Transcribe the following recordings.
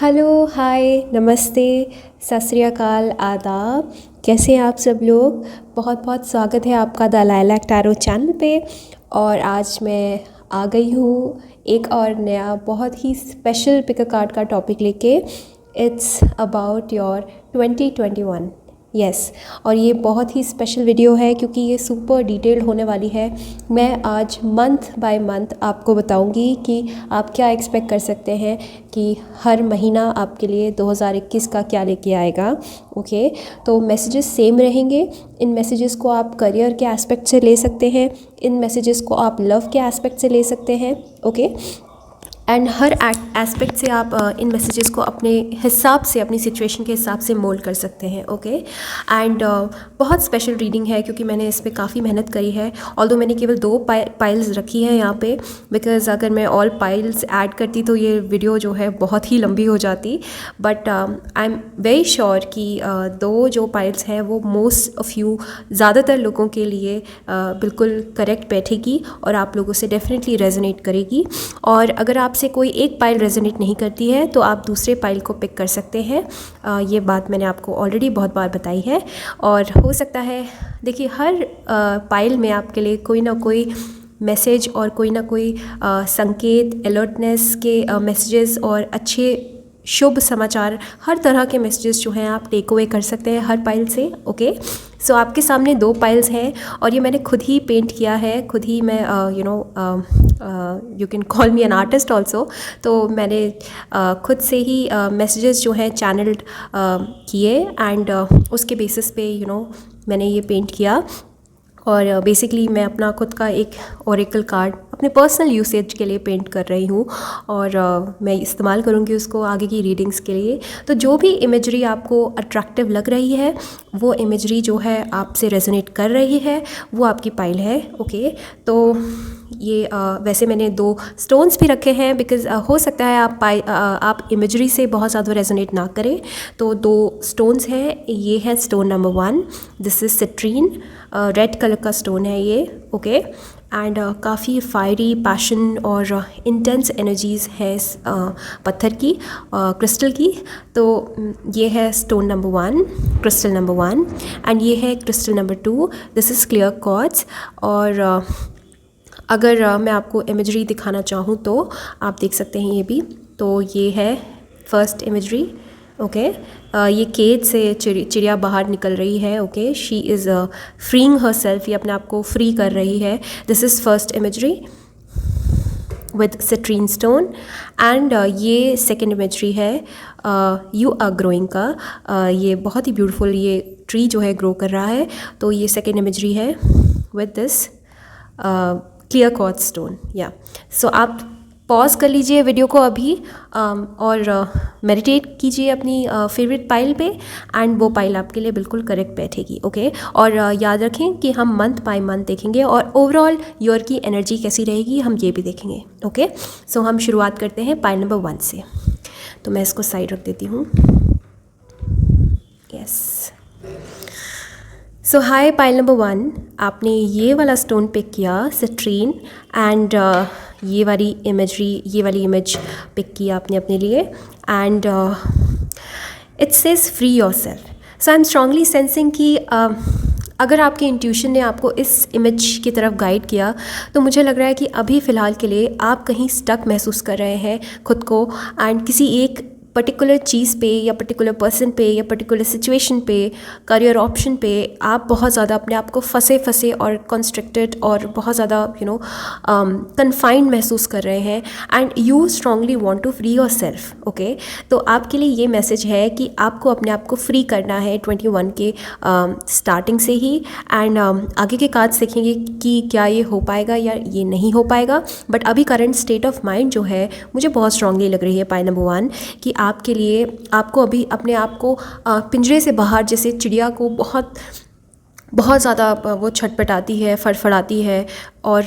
Hello, हाय, नमस्ते, सत श्री अकाल, आदाब। कैसे हैं आप सब लोग। बहुत बहुत स्वागत है आपका द लाइलैक टैरो चैनल पे। और आज मैं आ गई हूँ एक और नया बहुत ही स्पेशल पिक अ कार्ड का टॉपिक लेके। It's about your 2021। यस, और ये बहुत ही स्पेशल वीडियो है क्योंकि ये सुपर डिटेल्ड होने वाली है। मैं आज मंथ बाय मंथ आपको बताऊंगी कि आप क्या एक्सपेक्ट कर सकते हैं कि हर महीना आपके लिए 2021 का क्या लेके आएगा। ओके, तो मैसेजेस सेम रहेंगे। इन मैसेजेस को आप करियर के एस्पेक्ट से ले सकते हैं, इन मैसेजेस को आप लव के एस्पेक्ट से ले सकते हैं। ओके, एंड हर एस्पेक्ट से आप इन मैसेजेस को अपने हिसाब से, अपनी सिचुएशन के हिसाब से मोल्ड कर सकते हैं। ओके, एंड बहुत स्पेशल रीडिंग है क्योंकि मैंने इस पर काफ़ी मेहनत करी है। ऑल्दो मैंने केवल 2 पाइल्स रखी है यहाँ पे, बिकॉज अगर मैं ऑल पाइल्स ऐड करती तो ये वीडियो जो है बहुत ही लंबी हो जाती। But I am very sure कि 2 जो पाइल्स हैं वो मोस्ट ऑफ यू, ज़्यादातर लोगों के लिए बिल्कुल करेक्ट बैठेगी और आप लोगों से डेफिनेटली रेजोनेट करेगी। और अगर आपसे कोई एक पाइल रेजोनेट नहीं करती है तो आप दूसरे पाइल को पिक कर सकते हैं। ये बात मैंने आपको ऑलरेडी बहुत बार बताई है। और हो सकता है, देखिए, हर पाइल में आपके लिए कोई ना कोई मैसेज और कोई ना कोई संकेत, अलर्टनेस के मैसेजेस और अच्छे शुभ समाचार, हर तरह के मैसेजेस जो हैं आप टेक अवे कर सकते हैं हर पाइल से। ओके, सो आपके सामने 2 पाइल्स हैं और ये मैंने खुद ही पेंट किया है, खुद ही मैं you can call me an artist also. तो मैंने खुद से ही मैसेजेस जो हैं चैनल्ड किए एंड उसके बेसिस पे मैंने ये पेंट किया। और बेसिकली मैं अपना खुद का एक ओरेकल कार्ड अपने पर्सनल यूसेज के लिए पेंट कर रही हूँ और मैं इस्तेमाल करूँगी उसको आगे की रीडिंग्स के लिए। तो जो भी इमेजरी आपको अट्रैक्टिव लग रही है, वो इमेजरी जो है आपसे रेजोनेट कर रही है, वो आपकी पाइल है। ओके, तो ये वैसे मैंने 2 स्टोन्स भी रखे हैं बिकॉज़ हो सकता है आप इमेजरी से बहुत ज़्यादा रेजोनेट ना करें। तो 2 स्टोन्स हैं। ये है stone number 1, this is citrine, red colour का स्टोन है ये। ओके, एंड काफ़ी फायरी, पैशन और इंटेंस एनर्जीज़ है इस पत्थर की, क्रिस्टल की। तो ये है stone number 1, crystal number 1, and ये है crystal number 2, this is clear quartz. और अगर मैं आपको इमेजरी दिखाना चाहूँ तो आप देख सकते हैं ये भी। तो ये है फर्स्ट इमेजरी। ओके, ये केज से चिड़िया बाहर निकल रही है। Okay, she is freeing her self, ये अपने आप को फ्री कर रही है। This is first imagery with citrine stone. And ये सेकेंड इमेजरी है यू आर ग्रोइंग का। ये बहुत ही ब्यूटीफुल ये ट्री जो है ग्रो कर रहा है। तो ये सेकेंड इमेजरी है with this clear quartz stone. या सो आप पॉज कर लीजिए वीडियो को अभी और मेडिटेट कीजिए अपनी फेवरेट पाइल पे एंड वो पाइल आपके लिए बिल्कुल करेक्ट बैठेगी। ओके, और याद रखें कि हम मंथ बाय मंथ देखेंगे और ओवरऑल ईयर की एनर्जी कैसी रहेगी हम ये भी देखेंगे। ओके, सो हम शुरुआत करते हैं पाइल नंबर 1 से। तो मैं इसको साइड रख देती हूँ। यस, सो हाय पाइल नंबर 1, आपने ये वाला स्टोन पिक किया, सिट्रीन, एंड ये वाली इमेज पिक की आपने अपने लिए। And it says free yourself. So I am strongly sensing कि अगर आपके इंट्यूशन ने आपको इस इमेज की तरफ गाइड किया तो मुझे लग रहा है कि अभी फ़िलहाल के लिए आप कहीं स्टक महसूस कर रहे हैं खुद को, एंड किसी एक पर्टिकुलर चीज़ पे या पर्टिकुलर पर्सन पे या पर्टिकुलर सिचुएशन पे, करियर ऑप्शन पे आप बहुत ज़्यादा अपने आप को फंसे और कॉन्स्ट्रिक्टेड और बहुत ज़्यादा कन्फाइंड महसूस कर रहे हैं and you strongly want to free yourself. Okay, तो आपके लिए ये मैसेज है कि आपको अपने आप को फ्री करना है 21 के स्टार्टिंग से ही। एंड आगे के कार्ड्स देखेंगे कि क्या ये हो पाएगा या ये नहीं हो पाएगा। बट अभी करंट स्टेट ऑफ माइंड जो है मुझे बहुत स्ट्रांगली लग रही है पाइल नंबर 1 कि आपके लिए, आपको अभी अपने आप को पिंजरे से बाहर, जैसे चिड़िया को बहुत ज़्यादा वो छटपटाती है, फड़फड़ाती है और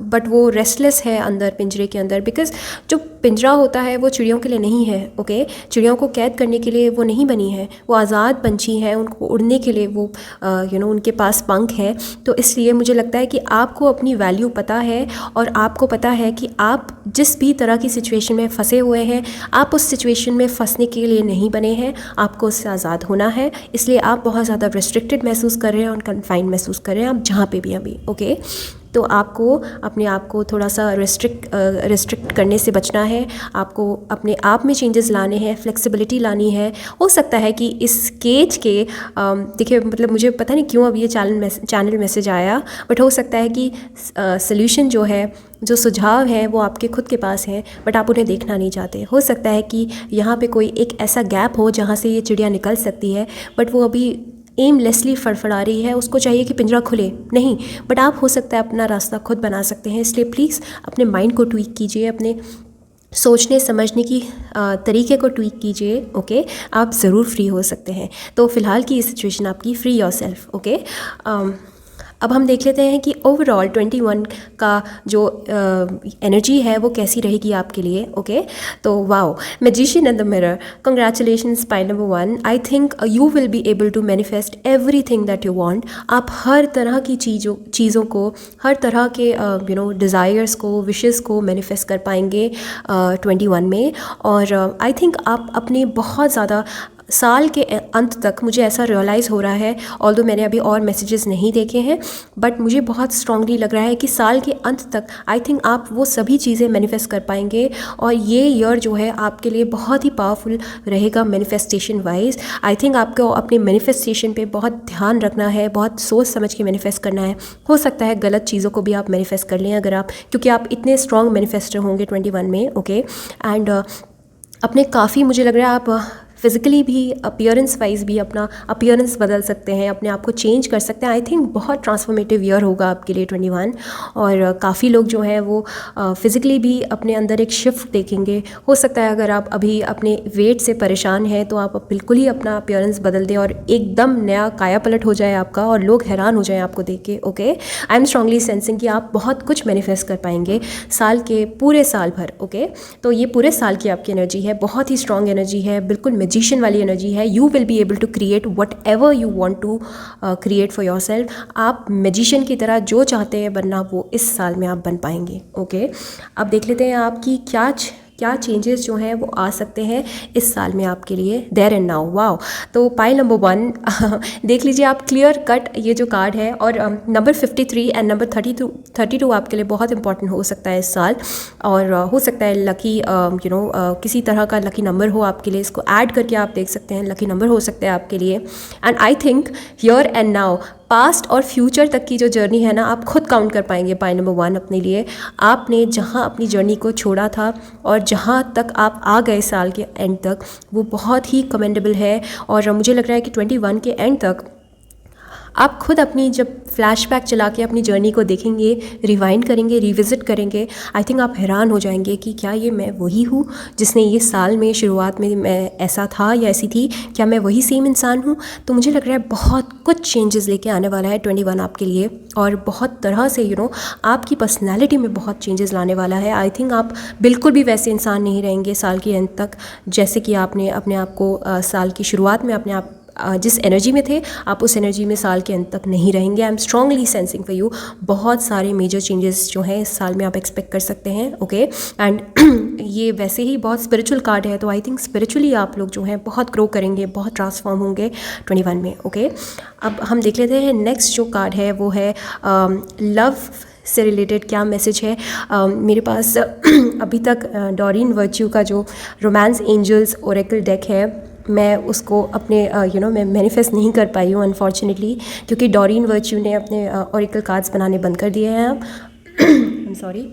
बट वो रेस्टलेस है अंदर पिंजरे के अंदर, बिकॉज़ जो पिंजरा होता है वो चिड़ियों के लिए नहीं है। ओके, चिड़ियों को कैद करने के लिए वो नहीं बनी है, वो आज़ाद पंछी हैं, उनको उड़ने के लिए वो उनके पास पंख है। तो इसलिए मुझे लगता है कि आपको अपनी वैल्यू पता है और आपको पता है कि आप जिस भी तरह की सिचुएशन में फंसे हुए हैं, आप उस सिचुएशन में फंसने के लिए नहीं बने हैं, आपको उससे आज़ाद होना है। इसलिए आप बहुत ज़्यादा रिस्ट्रिक्टेड महसूस कर रहे हैं और कन्फाइंड महसूस कर रहे हैं आप जहाँ पे भी अभी, ओके। तो आपको अपने आप को थोड़ा सा रिस्ट्रिक्ट करने से बचना है, आपको अपने आप में चेंजेस लाने हैं, फ्लेक्सिबिलिटी लानी है। हो सकता है कि इस केज के देखिए, मतलब मुझे पता नहीं क्यों अब ये चैनल मैसेज आया, बट हो सकता है कि सल्यूशन जो है, जो सुझाव है वो आपके खुद के पास हैं, बट आप उन्हें देखना नहीं चाहते। हो सकता है कि यहाँ पे कोई एक ऐसा गैप हो जहाँ से ये चिड़िया निकल सकती है, बट वो अभी एमलेसली फड़फड़ा रही है, उसको चाहिए कि पिंजरा खुले नहीं, बट आप हो सकता है अपना रास्ता खुद बना सकते हैं। इसलिए प्लीज़ अपने माइंड को ट्वीक कीजिए, अपने सोचने समझने की तरीके को ट्वीक कीजिए, ओके। आप ज़रूर फ्री हो सकते हैं। तो फ़िलहाल की ये सिचुएशन आपकी, फ्री योरसेल्फ, ओके। अब हम देख लेते हैं कि ओवरऑल 21 का जो एनर्जी है वो कैसी रहेगी आपके लिए, ओके। तो wow, magician in the mirror, congratulations pie number 1। I think you will be able to manifest everything that you want. आप हर तरह की चीज़ों को, हर तरह के डिज़ायर्स को, विशेस को मैनिफेस्ट कर पाएंगे 21 में। और आई थिंक आप अपने बहुत ज़्यादा साल के अंत तक, मुझे ऐसा रियलाइज़ हो रहा है, ऑल्दो मैंने अभी और मैसेजेस नहीं देखे हैं, बट मुझे बहुत स्ट्रांगली लग रहा है कि साल के अंत तक आई थिंक आप वो सभी चीज़ें मैनिफेस्ट कर पाएंगे। और ये ईयर जो है आपके लिए बहुत ही पावरफुल रहेगा मैनिफेस्टेशन वाइज। आई थिंक आपको अपने मैनिफेस्टेशन पे बहुत ध्यान रखना है, बहुत सोच समझ के मैनिफेस्ट करना है। हो सकता है गलत चीज़ों को भी आप मैनिफेस्ट कर लें अगर आप, क्योंकि आप इतने स्ट्रॉन्ग मैनिफेस्टर होंगे 21 में, ओके। एंड अपने काफ़ी, मुझे लग रहा है आप फिज़िकली भी, अपीयरेंस वाइज भी अपना अपीयरेंस बदल सकते हैं, अपने आप को चेंज कर सकते हैं। आई थिंक बहुत ट्रांसफॉर्मेटिव ईयर होगा आपके लिए 21। और काफ़ी लोग जो हैं वो फिज़िकली भी अपने अंदर एक शिफ्ट देखेंगे। हो सकता है अगर आप अभी अपने वेट से परेशान हैं तो आप बिल्कुल ही अपना अपीयरेंस बदल दें और एकदम नया काया पलट हो जाए आपका, और लोग हैरान हो जाएं आपको देख के, okay. I am strongly sensing कि आप बहुत कुछ मैनिफेस्ट कर पाएंगे साल के पूरे साल भर, ओके। तो ये पूरे साल की आपकी एनर्जी है, बहुत ही स्ट्रॉन्ग एनर्जी है, बिल्कुल मैजिशियन वाली एनर्जी है। You will be able to create whatever you want to create for yourself. आप मैजिशियन की तरह जो चाहते हैं बनना वो इस साल में आप बन पाएंगे, ओके। अब देख लेते हैं आपकी क्या चेंजेस जो हैं वो आ सकते हैं इस साल में आपके लिए, देयर एंड नाउ। वाओ, तो पाइल नंबर 1 देख लीजिए आप, क्लियर कट ये जो कार्ड है। और नंबर 53 एंड नंबर 32 आपके लिए बहुत इंपॉर्टेंट हो सकता है इस साल। और हो सकता है लकी किसी तरह का लकी नंबर हो आपके लिए, इसको ऐड करके आप देख सकते हैं, लकी नंबर हो सकता है आपके लिए। And I think here and now, past और फ्यूचर तक की जो जर्नी है ना, आप खुद काउंट कर पाएंगे पाई नंबर 1 अपने लिए। आपने जहाँ अपनी जर्नी को छोड़ा था और जहाँ तक आप आ गए साल के एंड तक, वो बहुत ही कमेंडेबल है। और मुझे लग रहा है कि 21 के एंड तक आप खुद अपनी जब फ्लैशबैक चला के अपनी जर्नी को देखेंगे, रिवाइंड करेंगे, रिविज़िट करेंगे, आई थिंक आप हैरान हो जाएंगे कि क्या ये मैं वही हूँ जिसने ये साल में शुरुआत में मैं ऐसा था या ऐसी थी, क्या मैं वही सेम इंसान हूँ। तो मुझे लग रहा है बहुत कुछ चेंजेस लेके आने वाला है 21 आपके लिए, और बहुत तरह से आपकी पर्सनैलिटी में बहुत चेंजेस लाने वाला है। आई थिंक आप बिल्कुल भी वैसे इंसान नहीं रहेंगे साल के एंड तक जैसे कि आपने अपने आप को साल की शुरुआत में अपने आप जिस एनर्जी में थे, आप उस एनर्जी में साल के अंत तक नहीं रहेंगे। आई am strongly sensing for you, बहुत सारे मेजर चेंजेस जो हैं इस साल में आप एक्सपेक्ट कर सकते हैं, ओके। एंड ये वैसे ही बहुत स्पिरिचुअल कार्ड है, तो आई थिंक स्पिरिचुअली आप लोग जो हैं बहुत ग्रो करेंगे, बहुत ट्रांसफॉर्म होंगे 21 में, ओके। अब हम देख लेते हैं नेक्स्ट जो कार्ड है वो है लव से रिलेटेड क्या मैसेज है। मेरे पास अभी तक डॉरिन वर्च्यू का जो रोमांस एंजल्स ओरेकल डेक है, मैं उसको अपने मैं मैनिफेस्ट नहीं कर पाई हूँ अनफॉर्चुनेटली, क्योंकि डॉरिन वर्च्यू ने अपने ओरेकल कार्ड्स बनाने बंद कर दिए हैं अब। आई एम सॉरी।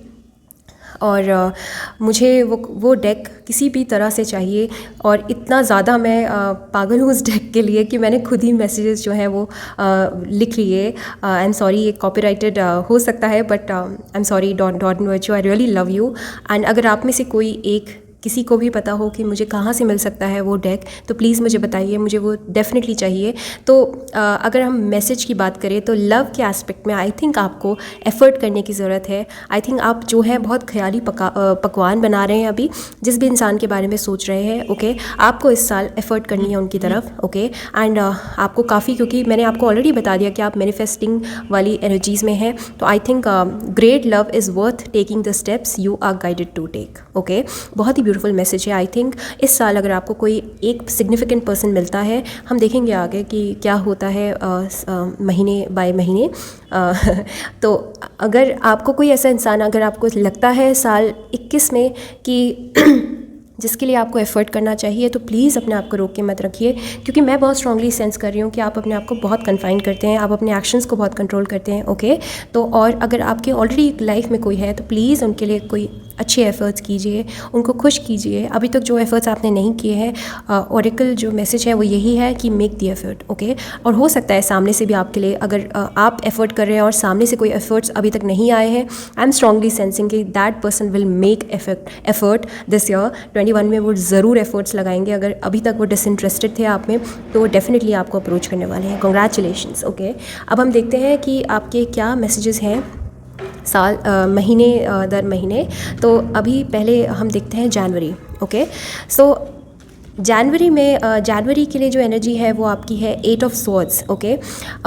और मुझे वो डेक किसी भी तरह से चाहिए, और इतना ज़्यादा मैं पागल हूँ उस डेक के लिए कि मैंने खुद ही मैसेजेस जो हैं वो लिख लिए। आई एम सॉरी, ये कॉपीराइटेड हो सकता है, but I am sorry Doreen Virtue, I really love you. And अगर आप में से कोई एक किसी को भी पता हो कि मुझे कहाँ से मिल सकता है वो डेक, तो प्लीज़ मुझे बताइए, मुझे वो डेफिनेटली चाहिए। तो अगर हम मैसेज की बात करें तो लव के एस्पेक्ट में आई थिंक आपको एफ़र्ट करने की ज़रूरत है। आई थिंक आप जो है बहुत ख्याली पकवान बना रहे हैं अभी, जिस भी इंसान के बारे में सोच रहे हैं, ओके, आपको इस साल एफ़र्ट करनी है उनकी तरफ, ओके। एंड आपको काफ़ी, क्योंकि मैंने आपको ऑलरेडी बता दिया कि आप मैनिफेस्टिंग वाली एनर्जीज़ में हैं, तो I think great love is worth taking the steps you are guided to take, okay. बहुत ही ब्यूटीफुल मैसेज है। आई थिंक इस साल अगर आपको कोई एक सिग्निफिकेंट पर्सन मिलता है, हम देखेंगे आगे कि क्या होता है महीने बाय महीने। तो अगर आपको कोई ऐसा इंसान, अगर आपको लगता है साल 21 में कि जिसके लिए आपको एफ़र्ट करना चाहिए, तो प्लीज़ अपने आप को रोक के मत रखिए, क्योंकि मैं बहुत स्ट्रांगली सेंस कर रही हूँ कि आप अपने आप को बहुत कन्फाइन करते हैं, आप अपने एक्शंस को बहुत कंट्रोल करते हैं, ओके। तो और अगर आपके ऑलरेडी लाइफ में कोई है तो प्लीज़ उनके लिए कोई अच्छे एफ़र्ट्स कीजिए, उनको खुश कीजिए। अभी तक जो एफ़र्ट्स आपने नहीं किए हैं, ओरेकल जो मैसेज है वो यही है कि मेक द एफ़र्ट, ओके। और हो सकता है सामने से भी आपके लिए, अगर आप एफ़र्ट कर रहे हैं और सामने से कोई एफ़र्ट्स अभी तक नहीं आए हैं, आई एम स्ट्रांगली सेंसिंग कि that person will make effort this year 21 में। वो ज़रूर एफ़र्ट्स लगाएंगे। अगर अभी तक वो डिसइंटरेस्टेड थे आप में, तो डेफिनेटली आपको अप्रोच करने वाले हैं। Congratulations, okay. अब हम देखते हैं कि आपके क्या मैसेजेस हैं महीने दर महीने। तो अभी पहले हम देखते हैं जनवरी, ओके। सो जनवरी में जनवरी के लिए जो एनर्जी है वो आपकी है 8 ऑफ स्वॉर्ड्स, ओके।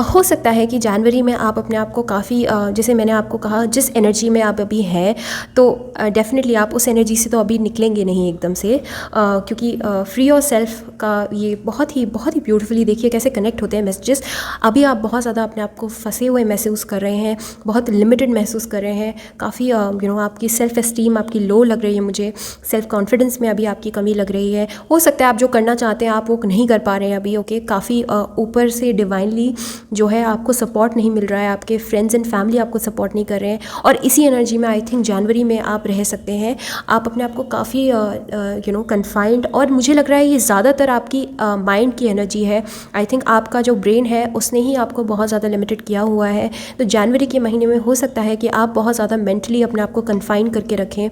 हो सकता है कि जनवरी में आप अपने आप को काफ़ी, जैसे मैंने आपको कहा, जिस एनर्जी में आप अभी हैं, तो डेफिनेटली आप उस एनर्जी से तो अभी निकलेंगे नहीं एकदम से, क्योंकि फ्री योर सेल्फ का ये बहुत ही ब्यूटीफुली देखिए कैसे कनेक्ट होते हैं मैसेजेस। अभी आप बहुत ज़्यादा अपने आप को फंसे हुए महसूस कर रहे हैं, बहुत लिमिटेड महसूस कर रहे हैं, काफ़ी आपकी सेल्फ एस्टीम आपकी लो लग रही है, मुझे सेल्फ कॉन्फिडेंस में अभी आपकी कमी लग रही है। हो सकता है आप जो करना चाहते हैं आप वो नहीं कर पा रहे हैं अभी, ओके। काफ़ी ऊपर से डिवाइनली जो है आपको सपोर्ट नहीं मिल रहा है, आपके फ्रेंड्स एंड फैमिली आपको सपोर्ट नहीं कर रहे हैं, और इसी एनर्जी में आई थिंक जनवरी में आप रह सकते हैं। आप अपने आप को काफ़ी कन्फाइंड, और मुझे लग रहा है ये ज़्यादातर आपकी माइंड की एनर्जी है। आई थिंक आपका जो ब्रेन है उसने ही आपको बहुत ज़्यादा लिमिटेड किया हुआ है। तो जनवरी के महीने में हो सकता है कि आप बहुत ज़्यादा मेंटली अपने आप को कन्फाइन करके रखें।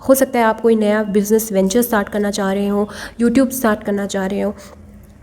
हो सकता है आप कोई नया बिजनेस वेंचर स्टार्ट करना चाह रहे हो, यूट्यूब स्टार्ट करना चाह रहे हो,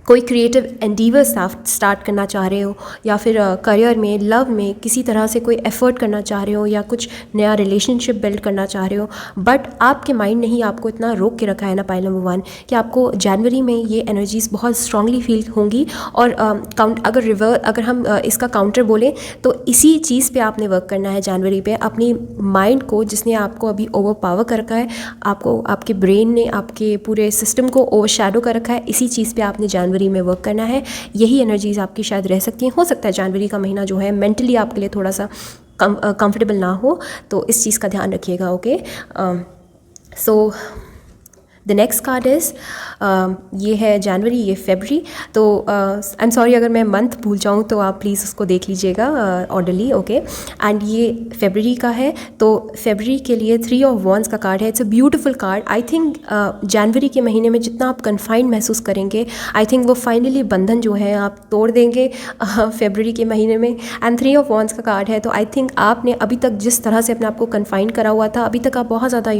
कोई क्रिएटिव एंडीवर स्टार्ट करना चाह रहे हो, या फिर करियर में, लव में किसी तरह से कोई एफर्ट करना चाह रहे हो, या कुछ नया रिलेशनशिप बिल्ड करना चाह रहे हो। बट आपके माइंड ने ही आपको इतना रोक के रखा है ना, पॉइंट नंबर 1, कि आपको जनवरी में ये एनर्जीज़ बहुत स्ट्रांगली फील होंगी। और अगर हम इसका काउंटर बोलें तो इसी चीज़ पे आपने वर्क करना है जनवरी पे, अपनी माइंड को, जिसने आपको अभी ओवर पावर कर रखा है, आपको आपके ब्रेन ने आपके पूरे सिस्टम को ओवर शैडो कर रखा है, इसी चीज़ पे आपने जनवरी में वर्क करना है। यही एनर्जीज आपकी शायद रह सकती हैं। हो सकता है जनवरी का महीना जो है मेंटली आपके लिए थोड़ा सा कंफर्टेबल ना हो, तो इस चीज़ का ध्यान रखिएगा, okay. So the next card is, ये है जनवरी, ये फेबररी। तो आई एम सॉरी अगर मैं मंथ भूल जाऊँ तो आप प्लीज़ उसको देख लीजिएगा ऑर्डरली, ओके। एंड ये फेबररी का है, तो फेबररी के लिए 3 ऑफ वॉन्ड्स का कार्ड है। It's a beautiful card. I think जनवरी के महीने में जितना आप कन्फाइंड महसूस करेंगे, आई थिंक वो फाइनली बंधन जो है आप तोड़ देंगे फेबररी के महीने में। एंड 3 ऑफ वॉन्ड्स का कार्ड है, तो आई थिंक आपने अभी तक जिस तरह से अपने आप को कन्फाइंड करा हुआ था, अभी तक आप बहुत ज़्यादा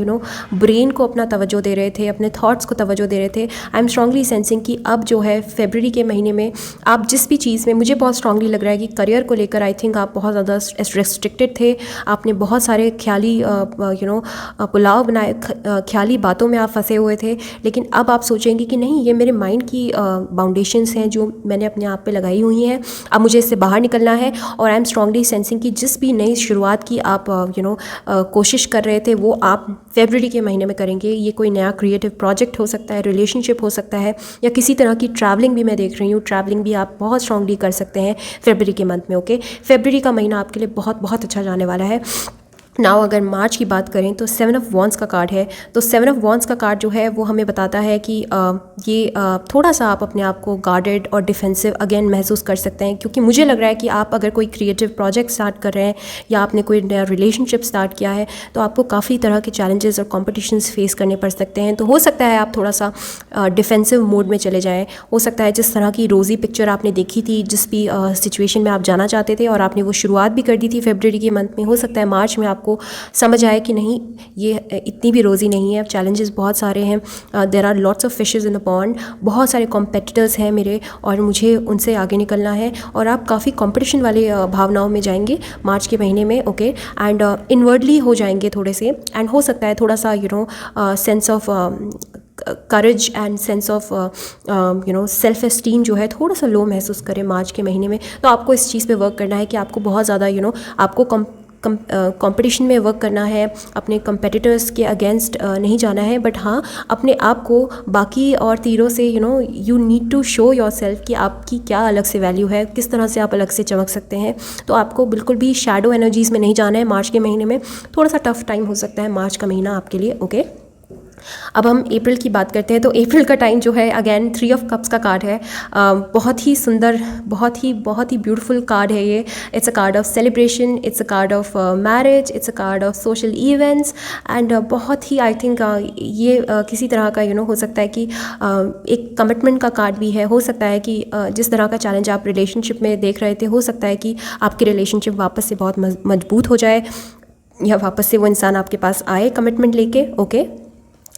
ब्रेन को अपना तवज्जो दे रहे थे, अपने थॉट्स को तवज्जो दे रहे थे। आई एम स्ट्रांगली सेंसिंग कि अब जो है फेबररी के महीने में आप जिस भी चीज़ में, मुझे बहुत स्ट्रांगली लग रहा है कि करियर को लेकर आई थिंक आप बहुत ज़्यादा रेस्ट्रिक्टेड थे। आपने बहुत सारे ख्याली पुलाव बनाए, ख्याली बातों में आप फंसे हुए थे, लेकिन अब आप सोचेंगे कि नहीं, ये मेरे माइंड की बाउंडेशंस हैं जो मैंने अपने आप पे लगाई हुई हैं, अब मुझे इससे बाहर निकलना है। और आई एम स्ट्रांगली सेंसिंग कि जिस भी नई शुरुआत की आप कोशिश कर रहे थे, वो आप फेबररी के महीने में करेंगे। ये कोई नया क्रिएटिव प्रोजेक्ट हो सकता है, रिलेशनशिप हो सकता है, या किसी तरह की ट्रैवलिंग भी मैं देख रही हूँ। ट्रैवलिंग भी आप बहुत स्ट्रांगली कर सकते हैं फेबररी के मंथ में, ओके। फेबररी का महीना आपके लिए बहुत बहुत अच्छा जाने वाला है। नाउ अगर मार्च की बात करें तो 7 ऑफ वॉन्ड्स का कार्ड है। तो 7 ऑफ वॉन्ड्स का कार्ड जो है वो हमें बताता है कि ये थोड़ा सा आप अपने आप को गार्डेड और डिफेंसिव अगेन महसूस कर सकते हैं, क्योंकि मुझे लग रहा है कि आप अगर कोई क्रिएटिव प्रोजेक्ट स्टार्ट कर रहे हैं, या आपने कोई नया रिलेशनशिप स्टार्ट किया है, तो आपको काफ़ी तरह के चैलेंजेस और कॉम्पिटिशन्स फेस करने पड़ सकते हैं। तो हो सकता है आप थोड़ा सा डिफेंसिव मोड में चले जाएँ। हो सकता है जिस तरह की रोज़ी पिक्चर आपने देखी थी, जिस भी सिचुएशन में आप जाना चाहते थे और आपने वो शुरुआत भी कर दी थी फेबररी के मंथ में, हो सकता है मार्च में आपको आपको समझ आए कि नहीं, ये इतनी भी रोज़ी नहीं है, चैलेंजेस बहुत सारे हैं, there are lots of fishes in the pond, बहुत सारे कॉम्पिटिटर्स हैं मेरे और मुझे उनसे आगे निकलना है। और आप काफ़ी कंपटीशन वाले भावनाओं में जाएंगे मार्च के महीने में, ओके, एंड इनवर्डली हो जाएंगे थोड़े से, एंड हो सकता है थोड़ा सा sense of courage and sense of self esteem जो है थोड़ा सा लो महसूस करें मार्च के महीने में। तो आपको इस चीज़ पे वर्क करना है कि आपको बहुत ज़्यादा आपको कंपटीशन में वर्क करना है, अपने कंपेटिटर्स के अगेंस्ट नहीं जाना है, बट हाँ अपने आप को बाकी और तीरों से you need to show yourself कि आपकी क्या अलग से वैल्यू है, किस तरह से आप अलग से चमक सकते हैं। तो आपको बिल्कुल भी शैडो एनर्जीज़ में नहीं जाना है मार्च के महीने में। थोड़ा सा टफ टाइम हो सकता है मार्च का महीना आपके लिए, ओके। अब हम अप्रैल की बात करते हैं। तो अप्रैल का टाइम जो है अगेन 3 ऑफ कप्स का कार्ड है, बहुत ही सुंदर, बहुत ही ब्यूटीफुल कार्ड है ये। It's a card of celebration, it's a card of marriage, it's a card of social events, and बहुत ही आई थिंक ये किसी तरह का हो सकता है कि एक कमिटमेंट का कार्ड भी है। हो सकता है कि जिस तरह का चैलेंज आप रिलेशनशिप में देख रहे थे, हो सकता है कि आपकी रिलेशनशिप वापस से बहुत मजबूत हो जाए, या वापस से वो इंसान आपके पास आए कमिटमेंट लेके, okay.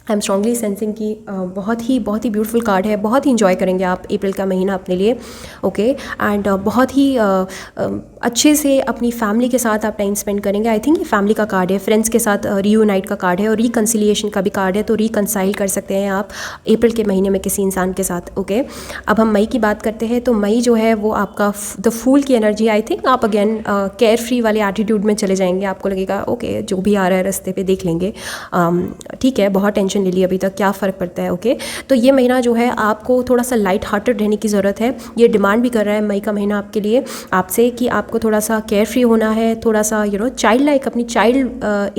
I am strongly sensing कि बहुत ही ब्यूटीफुल कार्ड है, बहुत ही इंजॉय करेंगे आप अप्रैल का महीना अपने लिए, ओके। एंड बहुत ही अच्छे से अपनी फैमिली के साथ आप टाइम स्पेंड करेंगे। आई थिंक ये फैमिली का कार्ड है, फ्रेंड्स के साथ रीयूनाइट का कार्ड है, और रिकन्सिलिएशन का भी कार्ड है। तो रिकन्साइल कर सकते हैं आप अप्रैल के महीने में किसी इंसान के साथ, ओके। अब हम मई की बात करते हैं। तो मई जो है वो आपका द फूल की एनर्जी, आई थिंक आप अगेन केयर फ्री वाले एटीट्यूड में चले जाएंगे। आपको लगेगा ओके जो भी आ रहा है रास्ते पे देख लेंगे, ठीक है, बहुत टेंशन ले ली अभी तक, क्या फ़र्क पड़ता है, ओके। तो ये महीना जो है आपको थोड़ा सा लाइट हार्टेड रहने की ज़रूरत है। ये डिमांड भी कर रहा है मई का महीना आपके लिए आपसे कि आपको थोड़ा सा केयर फ्री होना है, थोड़ा सा चाइल्ड लाइक, अपनी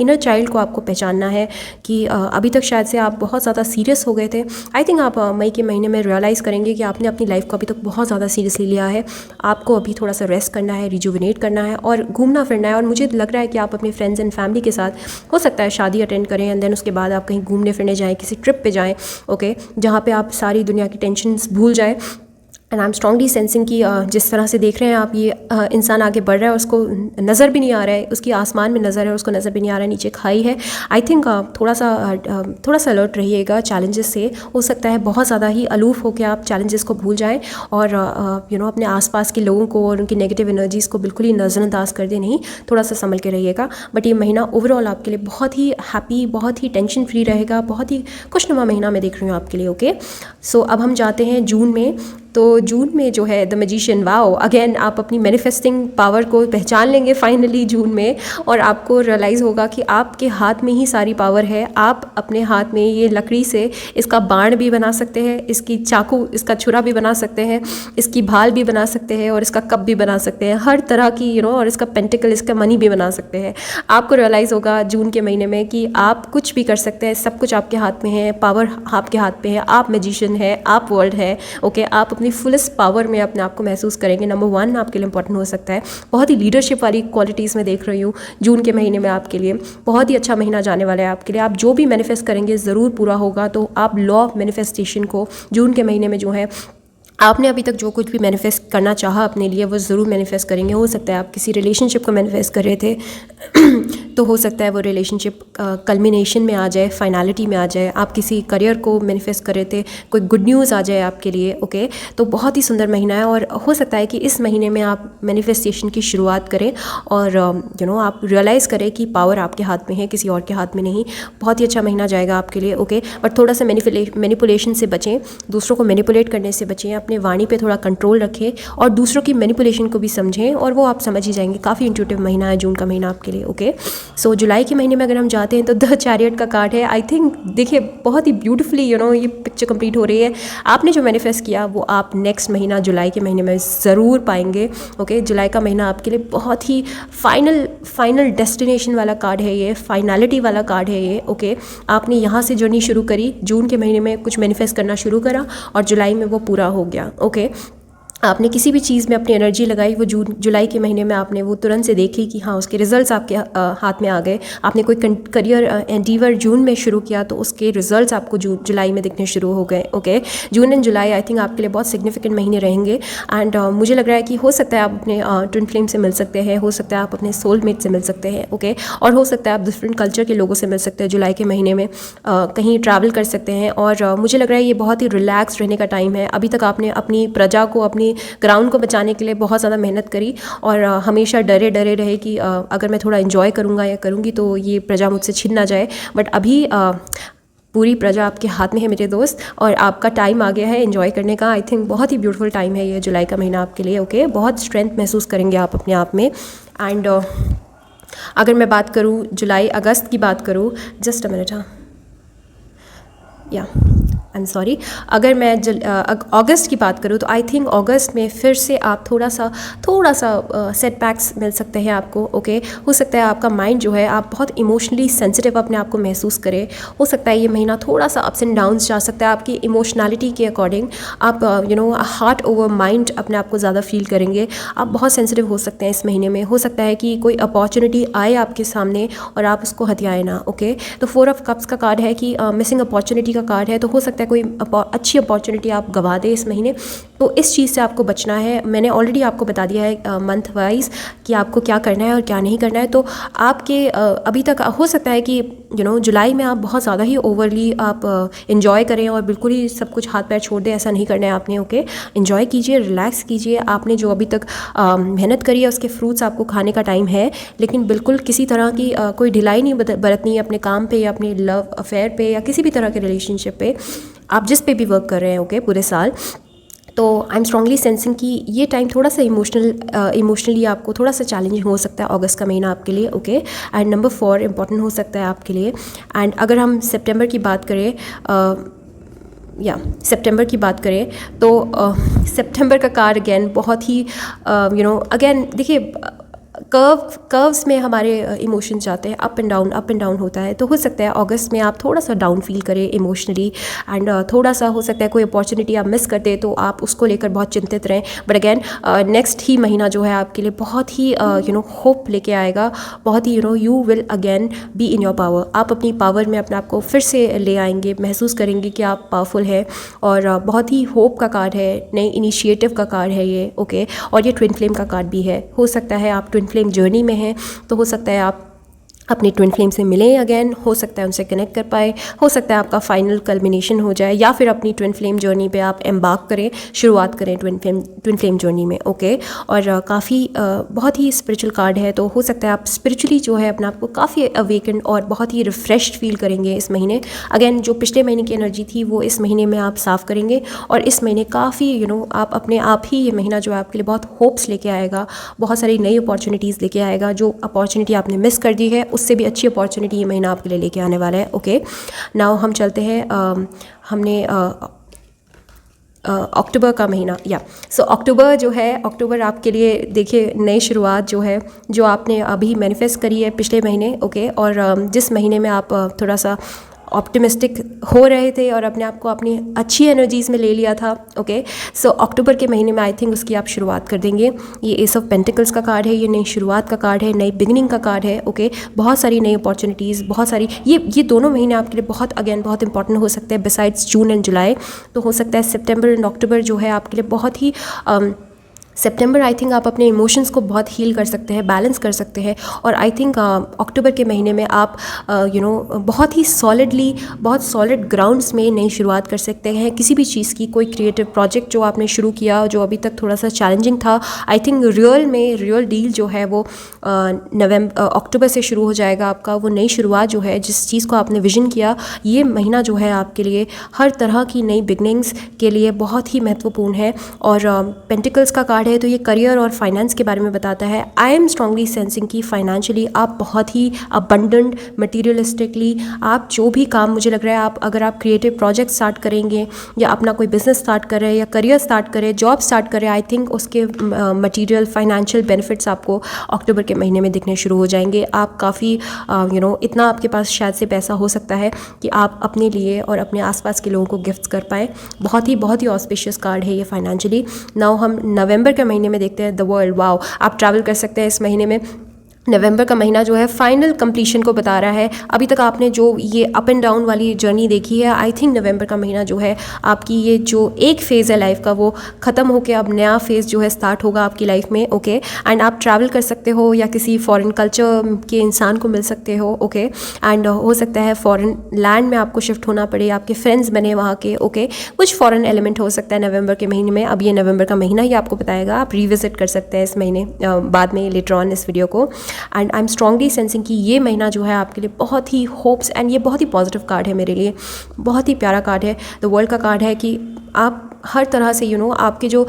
इनर चाइल्ड को आपको पहचानना है कि अभी तक शायद से आप बहुत ज़्यादा सीरियस हो गए थे। आई थिंक आप मई के महीने में रियलाइज़ करेंगे कि आपने अपनी लाइफ को अभी तक बहुत ज़्यादा सीरियसली लिया है। आपको अभी थोड़ा सा रेस्ट करना है, रिजुविनेट करना है और घूमना फिरना है। और मुझे लग रहा है कि आप अपने फ्रेंड्स एंड फैमिली के साथ हो सकता है शादी अटेंड करें, एंड देन उसके बाद आप कहीं घूमने फिरने जाएँ, किसी ट्रिप पे जाएं, ओके, जहाँ पे आप सारी दुनिया की टेंशन्स भूल जाएं। And I am strongly sensing कि जिस तरह से देख रहे हैं आप, ये इंसान आगे बढ़ रहा है, उसको नज़र भी नहीं आ रहा है, उसकी आसमान में नज़र है, उसको नज़र भी नहीं आ रहा है, नीचे खाई है। आई थिंक थोड़ा सा अलर्ट रहिएगा चैलेंजेस से। हो सकता है बहुत ज़्यादा ही अलूफ होकर आप चैलेंजेस को भूल जाएं और अपने आसपास के लोगों को और उनकी नेगेटिव एनर्जीज़ को बिल्कुल ही नज़रअंदाज कर दे नहीं, थोड़ा सा संभल के रहिएगा। बट ये महीना ओवरऑल आपके लिए बहुत ही हैप्पी, बहुत ही टेंशन फ्री रहेगा, बहुत ही खुशनुमा महीना मैं देख रही हूँ आपके लिए, ओके। सो अब हम जाते हैं जून में। तो जून में जो है द मैजिशियन, वाओ, अगेन आप अपनी मैनिफेस्टिंग पावर को पहचान लेंगे फाइनली जून में, और आपको रियलाइज़ होगा कि आपके हाथ में ही सारी पावर है। आप अपने हाथ में ये लकड़ी से इसका बाण भी बना सकते हैं, इसकी चाकू, इसका छुरा भी बना सकते हैं, इसकी भाल भी बना सकते हैं, और इसका कप भी बना सकते हैं, हर तरह की और इसका पेंटिकल, इसका मनी भी बना सकते हैं। आपको रियलाइज़ होगा जून के महीने में कि आप कुछ भी कर सकते हैं, सब कुछ आपके हाथ में है, पावर आपके हाथ में है, आप मैजिशियन है, आप वर्ल्ड है, ओके। आप अपनी फुलेस्ट पावर में अपने आप को महसूस करेंगे। नंबर 1 आपके लिए इंपॉर्टेंट हो सकता है, बहुत ही लीडरशिप वाली क्वालिटीज़ में देख रही हूँ जून के महीने में आपके लिए। बहुत ही अच्छा महीना जाने वाला है आपके लिए। आप जो भी मैनिफेस्ट करेंगे ज़रूर पूरा होगा। तो आप लॉ ऑफ मैनिफेस्टेशन को जून के महीने में जो है, आपने अभी तक जो कुछ भी मैनिफेस्ट करना चाहा अपने लिए वो ज़रूर मैनिफेस्ट करेंगे। हो सकता है आप किसी रिलेशनशिप को मैनिफेस्ट कर रहे थे तो हो सकता है वो रिलेशनशिप कल्मिनेशन में आ जाए, फाइनलिटी में आ जाए। आप किसी करियर को मैनिफेस्ट कर रहे थे, कोई गुड न्यूज़ आ जाए आपके लिए, ओके। तो बहुत ही सुंदर महीना है, और हो सकता है कि इस महीने में आप मैनिफेस्टेशन की शुरुआत करें और आप रियलाइज़ करें कि पावर आपके हाथ में है, किसी और के हाथ में नहीं। बहुत ही अच्छा महीना जाएगा आपके लिए, ओके। बट थोड़ा सा मैनिपुलेशन से बचें, दूसरों को मैनिपुलेट करने से बचें, अपने वाणी पे थोड़ा कंट्रोल रखें और दूसरों की मैनिपुलेशन को भी समझें, और वो आप समझ ही जाएंगे। काफ़ी इंट्यूटिव महीना है जून का महीना आपके लिए, ओके। सो जुलाई के महीने में अगर हम जाते हैं तो द चैरियट का कार्ड है। आई थिंक देखिए बहुत ही ब्यूटीफुली ये पिक्चर कंप्लीट हो रही है। आपने जो मैनिफेस्ट किया वो आप नेक्स्ट महीना जुलाई के महीने में ज़रूर पाएंगे, ओके। जुलाई का महीना आपके लिए बहुत ही फाइनल डेस्टिनेशन वाला कार्ड है, ये फाइनलिटी वाला कार्ड है ये, ओके। आपने यहाँ से जर्नी शुरू करी, जून के महीने में कुछ मैनिफेस्ट करना शुरू करा और जुलाई में वो पूरा हो गया, ओके। आपने किसी भी चीज़ में अपनी एनर्जी लगाई, वो जुलाई के महीने में आपने वो तुरंत से देखी कि हाँ उसके रिजल्ट्स आपके हाथ में आ गए। आपने कोई करियर एंडीवर जून में शुरू किया तो उसके रिजल्ट्स आपको जुलाई में दिखने शुरू हो गए। Okay, June and July I think आपके लिए बहुत सिग्निफिकेंट महीने रहेंगे। एंड मुझे लग रहा है कि हो सकता है आप अपने ट्विन फ्लेम से मिल सकते हैं, हो सकता है आप अपने सोलमेट से मिल सकते हैं। ओके, और हो सकता है आप डिफरेंट कल्चर के लोगों से मिल सकते हैं जुलाई के महीने में, कहीं ट्रैवल कर सकते हैं। और मुझे लग रहा है ये बहुत ही रिलैक्स रहने का टाइम है। अभी तक आपने अपनी प्रजा को, अपनी ग्राउंड को बचाने के लिए बहुत ज़्यादा मेहनत करी और हमेशा डरे डरे रहे कि अगर मैं थोड़ा इन्जॉय करूँगा या करूँगी तो ये प्रजा मुझसे छिन ना जाए। बट अभी पूरी प्रजा आपके हाथ में है मेरे दोस्त, और आपका टाइम आ गया है एंजॉय करने का। आई थिंक बहुत ही ब्यूटीफुल टाइम है ये जुलाई का महीना आपके लिए। ओके, बहुत स्ट्रेंथ महसूस करेंगे आप अपने आप में। एंड अगर मैं बात करूँ जुलाई अगस्त की बात करूँ, जस्ट अ मिनट, हाँ या आई एम सॉरी, अगर मैं अगस्त की बात करूँ तो आई थिंक अगस्त में फिर से आप थोड़ा सा सेटबैक्स मिल सकते हैं आपको। ओके, हो सकता है आपका माइंड जो है, आप बहुत इमोशनली सेंसिटिव अपने आप को महसूस करें। हो सकता है ये महीना थोड़ा सा अप्स एंड डाउन्स जा सकता है आपकी इमोशनैलिटी के अकॉर्डिंग। आप हार्ट ओवर माइंड अपने आप को ज़्यादा फील करेंगे। आप बहुत सेंसिटिव हो सकते हैं इस महीने में। हो सकता है कि कोई अपॉर्चुनिटी आए आपके सामने और आप उसको हथियाएं ना। ओके, तो 4 ऑफ कप्स का कार्ड है कि मिसिंग अपॉर्चुनिटी का कार्ड है। तो हो सकता है कोई अच्छी अपॉर्चुनिटी आप गवा दें इस महीने, तो इस चीज़ से आपको बचना है। मैंने ऑलरेडी आपको बता दिया है मंथ वाइज कि आपको क्या करना है और क्या नहीं करना है। तो आपके अभी तक हो सकता है कि जुलाई में आप बहुत ज़्यादा ही ओवरली आप इन्जॉय करें और बिल्कुल ही सब कुछ हाथ पैर छोड़ दें, ऐसा नहीं करना है आपने। ओके, इन्जॉय कीजिए, रिलैक्स कीजिए। आपने जो अभी तक मेहनत करी है उसके फ्रूट्स आपको खाने का टाइम है, लेकिन बिल्कुल किसी तरह की कोई ढिलाई नहीं बरतनी है अपने काम पे या अपने लव अफेयर पे या किसी भी तरह के रिलेशनशिप पे, आप जिस पे भी वर्क कर रहे हैं। ओके, पूरे साल। तो आई एम स्ट्रांगली सेंसिंग कि ये टाइम थोड़ा सा इमोशनली आपको थोड़ा सा चैलेंजिंग हो सकता है अगस्त का महीना आपके लिए। ओके, एंड नंबर 4 इंपॉर्टेंट हो सकता है आपके लिए। एंड अगर हम सितंबर की बात करें, सितंबर की बात करें तो सितंबर का कार्ड अगेन बहुत ही अगेन देखिए, कर्व्स में हमारे इमोशंस जाते हैं, अप एंड डाउन होता है। तो हो सकता है अगस्त में आप थोड़ा सा डाउन फील करें इमोशनली, एंड थोड़ा सा हो सकता है कोई अपॉर्चुनिटी आप मिस करते तो आप उसको लेकर बहुत चिंतित रहें। बट अगेन नेक्स्ट ही महीना जो है आपके लिए बहुत ही होप लेके आएगा, बहुत ही you will again be in your power. आप अपनी पावर में अपने आप को फिर से ले आएंगे, महसूस करेंगे कि आप पावरफुल है। और बहुत ही होप का कार्ड है, नई इनिशिएटिव का कार्ड है ये। ओके, और ये ट्विन फ्लेम का कार्ड भी है। हो सकता है आप ट्विन फ्लेम जर्नी में हैं, तो हो सकता है आप अपने ट्विन फ्लेम से मिलें अगेन, हो सकता है उनसे कनेक्ट कर पाए, हो सकता है आपका फाइनल कल्मिनेशन हो जाए, या फिर अपनी ट्विन फ्लेम जर्नी पे आप एम्बार्क करें, शुरुआत करें ट्विन फ्लेम जर्नी में। ओके, और काफ़ी बहुत ही स्पिरिचुअल कार्ड है। तो हो सकता है आप स्पिरिचुअली जो है अपने आप को काफ़ी अवेकेंड और बहुत ही रिफ्रेश्ड फील करेंगे इस महीने। अगेन जो पिछले महीने की एनर्जी थी वो इस महीने में आप साफ़ करेंगे, और इस महीने काफ़ी आप अपने आप ही, ये महीना जो है आपके लिए बहुत होप्स लेके आएगा, बहुत सारी नई अपॉर्चुनिटीज़ लेके आएगा। जो अपॉर्चुनिटी आपने मिस कर दी है उससे भी अच्छी अपॉर्चुनिटी ये महीना आपके लिए लेके आने वाला है। ओके, नाउ हम चलते हैं, हमने अक्टूबर का महीना, सो अक्टूबर जो है, अक्टूबर आपके लिए देखिए नई शुरुआत जो है, जो आपने अभी मैनिफेस्ट करी है पिछले महीने। ओके, और जिस महीने में आप थोड़ा सा ऑप्टिमिस्टिक हो रहे थे और अपने आप को अपनी अच्छी एनर्जीज़ में ले लिया था। ओके, सो अक्टूबर के महीने में आई थिंक उसकी आप शुरुआत कर देंगे। ये एस ऑफ पेंटिकल्स का कार्ड है, ये नई शुरुआत का कार्ड है, नई बिगिनिंग का कार्ड है। ओके, बहुत सारी नई अपॉर्चुनिटीज़, बहुत सारी ये दोनों महीने आपके लिए बहुत बहुत इंपॉर्टेंट हो सकते हैं बिसाइड्स जून एंड जुलाई। तो हो सकता है सितंबर एंड अक्टूबर जो है आपके लिए बहुत ही सितंबर आई थिंक आप अपने इमोशंस को बहुत हील कर सकते हैं, बैलेंस कर सकते हैं। और आई थिंक अक्टूबर के महीने में आप बहुत ही सॉलिडली, बहुत सॉलिड ग्राउंड्स में नई शुरुआत कर सकते हैं किसी भी चीज़ की। कोई क्रिएटिव प्रोजेक्ट जो आपने शुरू किया, जो अभी तक थोड़ा सा चैलेंजिंग था, आई थिंक रियल डील जो है वो अक्टूबर से शुरू हो जाएगा आपका। वो नई शुरुआत जो है, जिस चीज़ को आपने विजन किया, ये महीना जो है आपके लिए हर तरह की नई बिगनिंग्स के लिए बहुत ही महत्वपूर्ण है। और पेंटिकल्स का कार्ड कार्ड है तो ये करियर और फाइनेंस के बारे में बताता है। आई एम स्ट्रांगली सेंसिंग कि फाइनेंशियली आप बहुत ही अबंडेंट, मटीरियलिस्टिकली आप जो भी काम, मुझे लग रहा है आप अगर आप क्रिएटिव प्रोजेक्ट स्टार्ट करेंगे या अपना कोई बिजनेस स्टार्ट कर रहे हैं या करियर स्टार्ट करें, जॉब स्टार्ट करें, आई थिंक उसके मटीरियल फाइनेंशियल बेनिफिट्स आपको अक्टूबर के महीने में दिखने शुरू हो जाएंगे। आप काफ़ी इतना आपके पास शायद से पैसा हो सकता है कि आप अपने लिए और अपने आसपास के लोगों को गिफ्ट्स कर पाएँ। बहुत ही ऑस्पिशियस कार्ड है ये फाइनेंशियली। नाउ हम नवंबर के महीने में देखते हैं द वर्ल्ड। वाओ, आप ट्रैवल कर सकते हैं इस महीने में। नवंबर का महीना जो है फाइनल कंप्लीशन को बता रहा है। अभी तक आपने जो ये अप एंड डाउन वाली जर्नी देखी है, आई थिंक नवंबर का महीना जो है आपकी ये जो एक फ़ेज़ है लाइफ का वो ख़त्म होकर अब नया फ़ेज़ जो है स्टार्ट होगा आपकी लाइफ में। ओके, एंड आप ट्रैवल कर सकते हो या किसी फॉरेन कल्चर के इंसान को मिल सकते हो। ओके, एंड हो सकता है फॉरेन लैंड में आपको शिफ्ट होना पड़े, आपके फ्रेंड्स बने वहाँ के। ओके, कुछ फॉरेन एलिमेंट हो सकता है नवंबर के महीने में। अब ये नवंबर का महीना ही आपको बताएगा, आप रिविजिट कर सकते हैं इस महीने बाद में लेटर ऑन इस वीडियो को। And I am strongly sensing कि ये महीना जो है आपके लिए बहुत ही होप्स, एंड ये बहुत ही पॉजिटिव कार्ड है मेरे लिए, बहुत ही प्यारा कार्ड है। द वर्ल्ड का कार्ड है कि आप हर तरह से आपके जो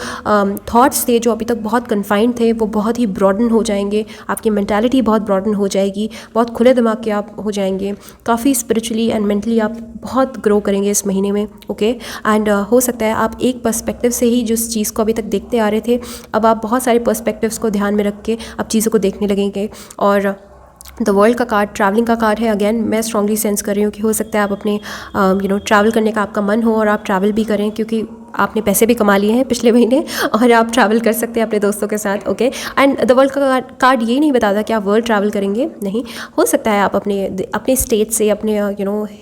थॉट्स थे जो अभी तक बहुत कन्फाइंड थे वो बहुत ही ब्रॉडन हो जाएंगे, आपकी मेंटालिटी बहुत ब्रॉडन हो जाएगी, बहुत खुले दिमाग के आप हो जाएंगे, काफ़ी स्पिरिचुअली एंड मेंटली आप बहुत ग्रो करेंगे इस महीने में। ओके, एंड हो सकता है आप एक पर्सपेक्टिव से ही जिस चीज़ को अभी तक देखते आ रहे थे, अब आप बहुत सारे पर्सपेक्टिव्स को ध्यान में रख के अब चीज़ों को देखने लगेंगे। और द वर्ल्ड का कार्ड ट्रैवलिंग का कार्ड है। अगेन मैं स्ट्रांगली सेंस कर रही हूँ कि हो सकता है आप अपने ट्रैवल करने का आपका मन हो और आप ट्रैवल भी करें, क्योंकि आपने पैसे भी कमा लिए हैं पिछले महीने और आप ट्रैवल कर सकते हैं अपने दोस्तों के साथ। ओके, एंड द वर्ल्ड का कार्ड ये नहीं बताता कि आप वर्ल्ड ट्रैवल करेंगे, नहीं, हो सकता है आप अपने स्टेट से अपने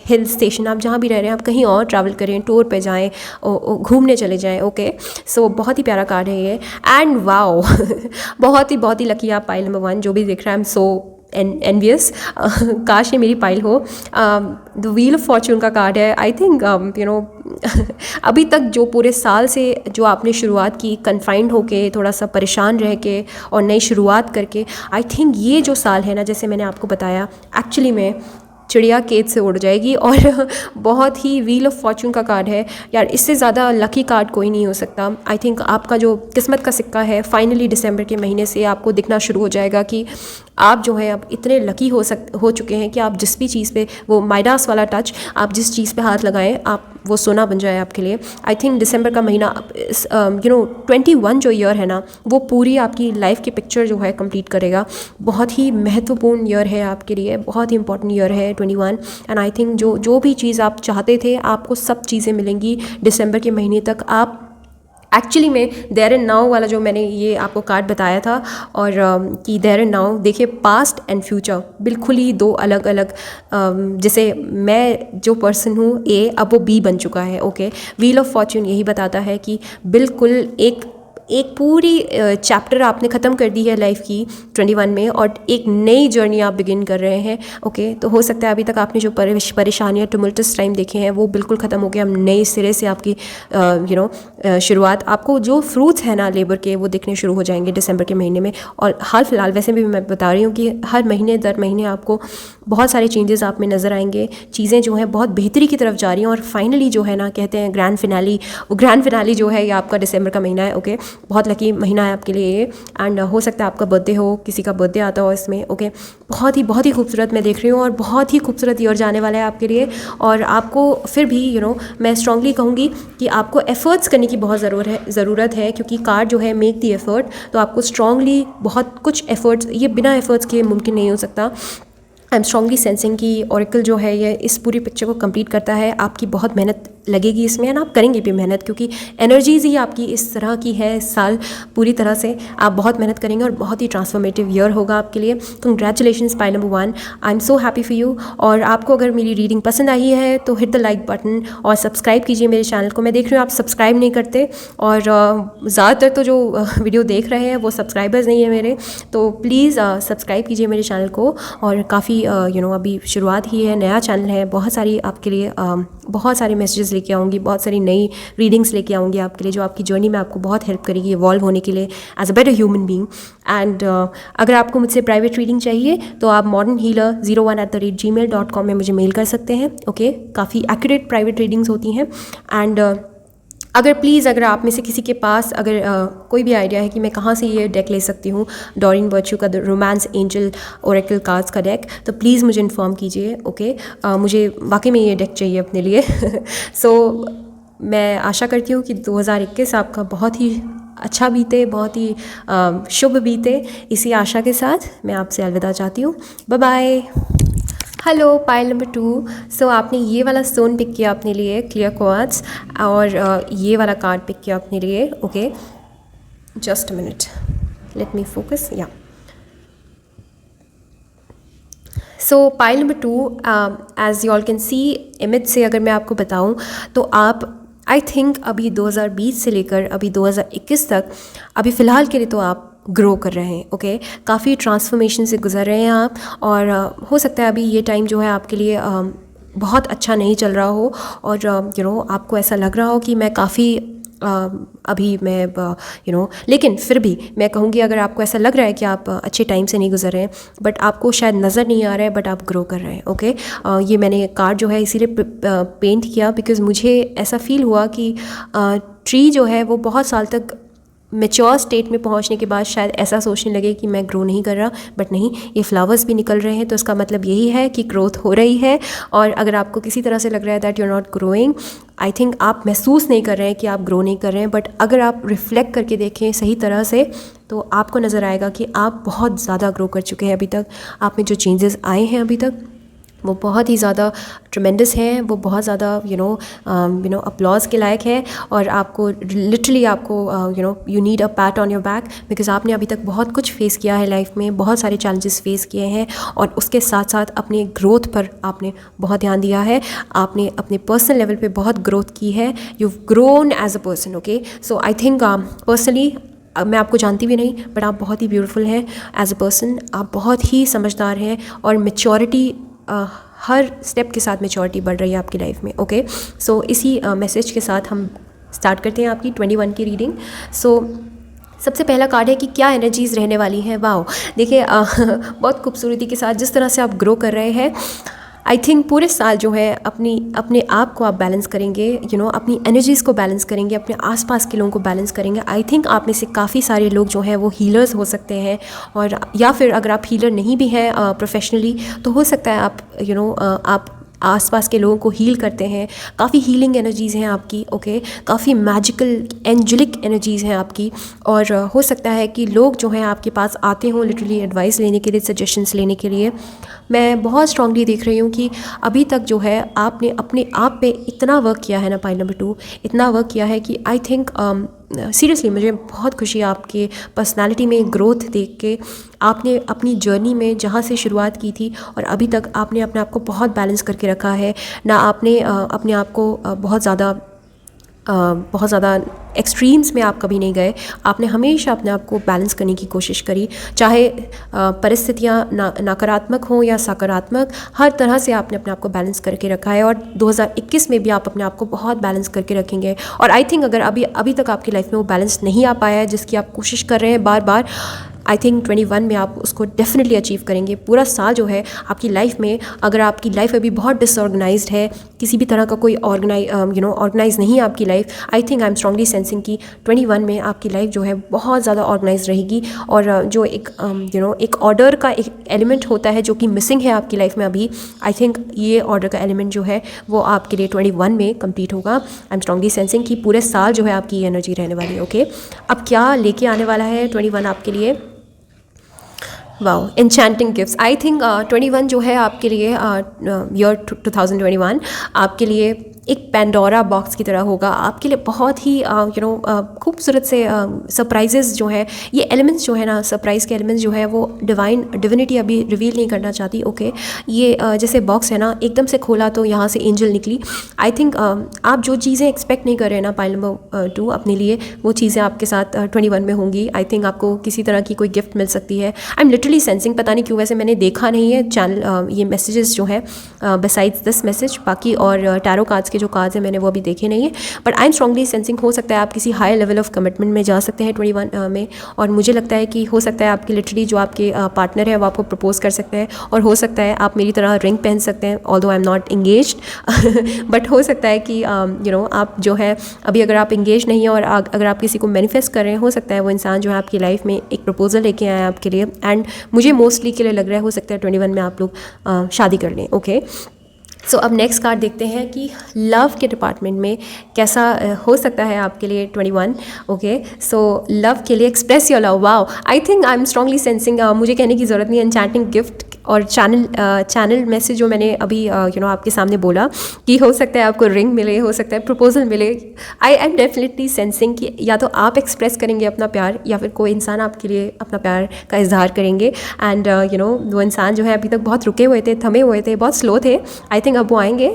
हिल स्टेशन, आप जहाँ भी रह रहे हैं आप कहीं और ट्रैवल करें, टूर पे जाएं, घूमने चले जाएं। ओके, सो बहुत ही प्यारा कार्ड है ये। एंड वाओ बहुत ही लकी आप पाइल नंबर 1 जो भी देख रहा है। आई एम सो एनवियस, काश ये मेरी पाइल हो। द व्हील ऑफ फॉर्चून का कार्ड है। आई थिंक अभी तक जो पूरे साल से जो आपने शुरुआत की कन्फाइंड होके, थोड़ा सा परेशान रह के और नई शुरुआत करके, आई थिंक ये जो साल है ना, जैसे मैंने आपको बताया, एक्चुअली में चिड़िया केज से उड़ जाएगी। और बहुत ही व्हील ऑफ फॉर्चून का कार्ड है यार, इससे ज़्यादा लकी कार्ड कोई नहीं हो सकता। आई थिंक आपका जो किस्मत का सिक्का है फाइनली दिसंबर के महीने से आपको दिखना शुरू हो जाएगा कि आप जो है अब इतने लकी हो चुके हैं कि आप जिस भी चीज़ पे, वो माइडास वाला टच, आप जिस चीज़ पे हाथ लगाएं आप वो सोना बन जाए आपके लिए। आई थिंक दिसंबर का महीना 21 जो ईयर है ना, वो पूरी आपकी लाइफ की पिक्चर जो है कंप्लीट करेगा। बहुत ही महत्वपूर्ण ईयर है आपके लिए, बहुत ही इंपॉर्टेंट ईयर है 21। एंड आई थिंक जो भी चीज़ आप चाहते थे आपको सब चीज़ें मिलेंगी दिसंबर के महीने तक। आप एक्चुअली में देयर एंड नाउ वाला जो मैंने ये आपको कार्ड बताया था, और कि देयर एंड नाउ देखिए, पास्ट एंड फ्यूचर बिल्कुल ही दो अलग अलग, जैसे मैं जो पर्सन हूँ ए, अब वो बी बन चुका है। ओके, व्हील ऑफ फॉर्चून यही बताता है कि बिल्कुल एक पूरी चैप्टर आपने ख़त्म कर दी है लाइफ की 21 में, और एक नई जर्नी आप बिगिन कर रहे हैं। ओके, तो हो सकता है अभी तक आपने जो परेशानियाँ, टुमल्टस टाइम देखे हैं वो बिल्कुल ख़त्म हो गया। हम नए सिरे से आपकी शुरुआत, आपको जो फ्रूट्स हैं ना लेबर के, वो दिखने शुरू हो जाएंगे दिसंबर के महीने में। और हाल फिलहाल वैसे भी मैं बता रही हूँ कि हर महीने दर महीने आपको बहुत सारे चेंजेस आप में नज़र आएंगे, चीज़ें जो हैं बहुत बेहतरी की तरफ जा रही हैं। और फाइनली जो है ना, कहते हैं ग्रैंड फिनाली, वो ग्रैंड फिनाली जो है ये आपका दिसंबर का महीना है। ओके, बहुत लकी महीना है आपके लिए ये। एंड हो सकता है आपका बर्थडे हो, किसी का बर्थडे आता हो इसमें। ओके, बहुत ही खूबसूरत मैं देख रही हूँ, और बहुत ही खूबसूरत ईयर जाने वाला है आपके लिए। और आपको फिर भी मैं स्ट्रांगली कहूँगी कि आपको एफर्ट्स करने की बहुत ज़रूरत है, क्योंकि कार्ड जो है मेक द एफर्ट, तो आपको स्ट्रांगली बहुत कुछ एफर्ट्स, ये बिना एफर्ट्स के मुमकिन नहीं हो सकता। आई एम स्ट्रांगली सेंसिंग कि ऑरेकल जो है ये इस पूरी पिक्चर को कंप्लीट करता है। आपकी बहुत मेहनत लगेगी इसमें, एंड आप करेंगे भी मेहनत, क्योंकि एनर्जीज ही आपकी इस तरह की है इस साल पूरी तरह से। आप बहुत मेहनत करेंगे और बहुत ही ट्रांसफॉर्मेटिव ईयर होगा आपके लिए। Congratulations pile number 1, I am so happy for you. और आपको अगर मेरी रीडिंग पसंद आई है तो हिट द लाइक बटन और सब्सक्राइब कीजिए मेरे चैनल को। मैं देख रही हूँ आप सब्सक्राइब नहीं करते, और ज़्यादातर तो जो वीडियो देख रहे हैं वो सब्सक्राइबर्स नहीं है मेरे, तो प्लीज़ सब्सक्राइब कीजिए मेरे चैनल को। और काफ़ी अभी शुरुआत ही है, नया चैनल है, बहुत सारी आपके लिए बहुत सारे मैसेजेस लेके आऊँगी, बहुत सारी नई रीडिंग्स लेके आऊँगी आपके लिए, जो आपकी जर्नी में आपको बहुत हेल्प करेगी इवॉल्व होने के लिए as a better human being. And अगर आपको मुझसे प्राइवेट रीडिंग चाहिए तो आप modernhealer01@gmail.com में मुझे मेल कर सकते हैं। ओके, काफ़ी एक्यूरेट प्राइवेट रीडिंग्स होती हैं। एंड अगर प्लीज़ अगर आप में से किसी के पास अगर कोई भी आइडिया है कि मैं कहाँ से ये डेक ले सकती हूँ, डॉरिन वर्च्यू का रोमांस एंजल ओरेकल कार्ड्स का डेक, तो प्लीज़ मुझे इन्फॉर्म कीजिए। ओके, मुझे वाकई में ये डेक चाहिए अपने लिए। सो मैं आशा करती हूँ कि 2021 आपका बहुत ही अच्छा बीते, बहुत ही शुभ बीते। इसी आशा के साथ मैं आपसे अलविदा चाहती हूँ। Bye bye. Hello, pile number 2। So आपने ये वाला स्टोन पिक किया अपने लिए, क्लियर क्वार्ट्ज, और ये वाला कार्ड पिक किया अपने लिए। Okay, just a minute, let me focus. Yeah so pile number 2, as you all can see image से अगर मैं आपको बताऊं तो आप आई थिंक अभी 2020 से लेकर अभी 2021 तक अभी फ़िलहाल के लिए तो आप ग्रो कर रहे हैं। ओके, काफ़ी ट्रांसफॉर्मेशन से गुजर रहे हैं आप, और हो सकता है अभी ये टाइम जो है आपके लिए बहुत अच्छा नहीं चल रहा हो, और आपको ऐसा लग रहा हो कि मैं काफ़ी अभी मैं लेकिन फिर भी मैं कहूँगी अगर आपको ऐसा लग रहा है कि आप अच्छे टाइम से नहीं गुजर रहे हैं, बट आपको शायद नज़र नहीं आ रहा है, बट आप ग्रो कर रहे हैं। ओके, ये मैंने कार्ड जो है इसीलिए पेंट किया बिकॉज़ मुझे ऐसा फील हुआ कि ट्री जो है वो बहुत साल तक मेच्योर स्टेट में पहुंचने के बाद शायद ऐसा सोचने लगे कि मैं ग्रो नहीं कर रहा, बट नहीं, ये फ्लावर्स भी निकल रहे हैं, तो इसका मतलब यही है कि ग्रोथ हो रही है। और अगर आपको किसी तरह से लग रहा है that you are not growing, I think आप महसूस नहीं कर रहे हैं कि आप ग्रो नहीं कर रहे हैं, बट अगर आप रिफ्लेक्ट करके देखें सही तरह से तो आपको नज़र आएगा कि आप बहुत ज़्यादा ग्रो कर चुके हैं अभी तक। आप में जो चेंजेस आए हैं अभी तक वो बहुत ही ज़्यादा ट्रेमेंडस हैं, वो बहुत ज़्यादा अपलॉज के लायक है, और आपको लिटरली आपको you need a PAT on your back, because आपने अभी तक बहुत कुछ फेस किया है लाइफ में, बहुत सारे चैलेंजेस फेस किए हैं, और उसके साथ साथ अपने ग्रोथ पर आपने बहुत ध्यान दिया है। आपने अपने पर्सनल लेवल पे बहुत ग्रोथ की है, you grown as a person. Okay, so I think personally मैं आपको जानती भी नहीं, बट आप बहुत ही ब्यूटीफुल हैं एज अ पर्सन, आप बहुत ही समझदार हैं, और मेच्योरिटी हर स्टेप के साथ मेच्योरिटी बढ़ रही है आपकी लाइफ में। ओके, सो इसी मैसेज के साथ हम स्टार्ट करते हैं आपकी 21 की रीडिंग। सो सबसे पहला कार्ड है कि क्या एनर्जीज़ रहने वाली हैं। वाओ, देखिए बहुत खूबसूरती के साथ जिस तरह से आप ग्रो कर रहे हैं, आई थिंक पूरे साल जो है अपने आप को आप बैलेंस करेंगे, अपनी एनर्जीज़ को बैलेंस करेंगे, अपने आसपास के लोगों को बैलेंस करेंगे। आई थिंक आप में से काफ़ी सारे लोग जो हैं वो हीलर्स हो सकते हैं, और या फिर अगर आप हीलर नहीं भी हैं प्रोफेशनली, तो हो सकता है आप आप आसपास के लोगों को हील करते हैं। काफ़ी हीलिंग एनर्जीज़ हैं आपकी। ओके, काफ़ी मैजिकल एंजेलिक एनर्जीज़ हैं आपकी, और हो सकता है कि लोग जो हैं आपके पास आते हों लिटरली एडवाइस लेने के लिए, सजेशंस लेने के लिए। मैं बहुत स्ट्रांगली देख रही हूँ कि अभी तक जो है आपने अपने आप पे इतना वर्क किया है ना, पाइल नंबर 2, इतना वर्क किया है कि आई थिंक सीरियसली मुझे बहुत खुशी है आपके पर्सनालिटी में ग्रोथ देख के। आपने अपनी जर्नी में जहाँ से शुरुआत की थी और अभी तक आपने अपने आप को बहुत बैलेंस करके रखा है ना। आपने अपने आप को बहुत ज़्यादा एक्सट्रीम्स में आप कभी नहीं गए। आपने हमेशा अपने आप को बैलेंस करने की कोशिश करी, चाहे परिस्थितियाँ नकारात्मक हों या सकारात्मक, हर तरह से आपने अपने आप को बैलेंस करके रखा है, और 2021 में भी आप अपने आप को बहुत बैलेंस करके रखेंगे। और आई थिंक अगर अभी तक आपकी लाइफ में वो बैलेंस नहीं आ पाया है जिसकी आप कोशिश कर रहे हैं बार बार, आई थिंक 21 में आप उसको डेफिनेटली अचीव करेंगे। पूरा साल जो है आपकी लाइफ में, अगर आपकी लाइफ अभी बहुत डिसऑर्गेनाइज्ड है, किसी भी तरह का कोई ऑर्गेनाइज नहीं है आपकी life, I think I am strongly sensing कि 21 में आपकी लाइफ जो है बहुत ज़्यादा ऑर्गेनाइज रहेगी। और जो एक ऑर्डर का एक एलिमेंट होता है जो कि मिसिंग है आपकी लाइफ में अभी, आई थिंक ये ऑर्डर का एलिमेंट जो है वो आपके लिए 21 में कंप्लीट होगा। आई एम स्ट्रांगली सेंसिंग कि पूरे साल जो है आपकी एनर्जी रहने वाली है। ओके, अब क्या लेके आने वाला है 21 आपके लिए? Wow, enchanting gifts. I think 21 जो है आपके लिए ईयर 2021 आपके लिए एक पेंडोरा बॉक्स की तरह होगा। आपके लिए बहुत ही खूबसूरत से सरप्राइजेस जो है, ये एलिमेंट्स जो है ना, सरप्राइज़ के एलिमेंट्स जो है वो डिविनिटी अभी रिवील नहीं करना चाहती। ओके, ये जैसे बॉक्स है ना, एकदम से खोला तो यहाँ से एंजल निकली। आई थिंक आप जो चीज़ें एक्सपेक्ट नहीं कर रहे हैं ना पाइल नंबर 2 अपने लिए, वो चीज़ें आपके साथ 21 में होंगी। आई थिंक आपको किसी तरह की कोई गिफ्ट मिल सकती है। आई एम लिटरली सेंसिंग, पता नहीं क्यों, वैसे मैंने देखा नहीं है चैनल ये मैसेजेस जो है बिसाइड्स दिस मैसेज, बाकी और टैरो कार्ड्स के जो कार्ड्स हैं मैंने वो अभी देखे नहीं है, but I am strongly sensing हो सकता है आप किसी हाई लेवल ऑफ कमिटमेंट में जा सकते हैं 21 में। और मुझे लगता है कि हो सकता है आपके लिटरली जो आपके पार्टनर है वो आपको प्रपोज कर सकते हैं, और हो सकता है आप मेरी तरह रिंग पहन सकते हैं, although I am not engaged but हो सकता है कि आप जो है अभी अगर आप इंगेज नहीं हैं और अगर आप किसी को मैनिफेस्ट कर रहे हैं, हो सकता है वो इंसान जो है आपकी लाइफ में एक प्रपोजल लेके आए आपके लिए, एंड मुझे मोस्टली के लिए लग रहा है हो सकता है 21 में आप लोग शादी कर लें। ओके, सो अब नेक्स्ट कार्ड देखते हैं कि लव के डिपार्टमेंट में कैसा हो सकता है आपके लिए 21। ओके, सो लव के लिए express your love. Wow, I think I am strongly sensing, मुझे कहने की ज़रूरत नहीं है, एन्चैंटिंग गिफ्ट और चैनल में से जो मैंने अभी आपके सामने बोला कि हो सकता है आपको रिंग मिले, हो सकता है प्रपोजल मिले। आई एम डेफिनेटली सेंसिंग कि या तो आप एक्सप्रेस करेंगे अपना प्यार या फिर कोई इंसान आपके लिए अपना प्यार का इजहार करेंगे। एंड वो इंसान जो है अभी तक बहुत रुके हुए थे, थमे हुए थे, बहुत स्लो थे, आई थिंक अब वो आएंगे,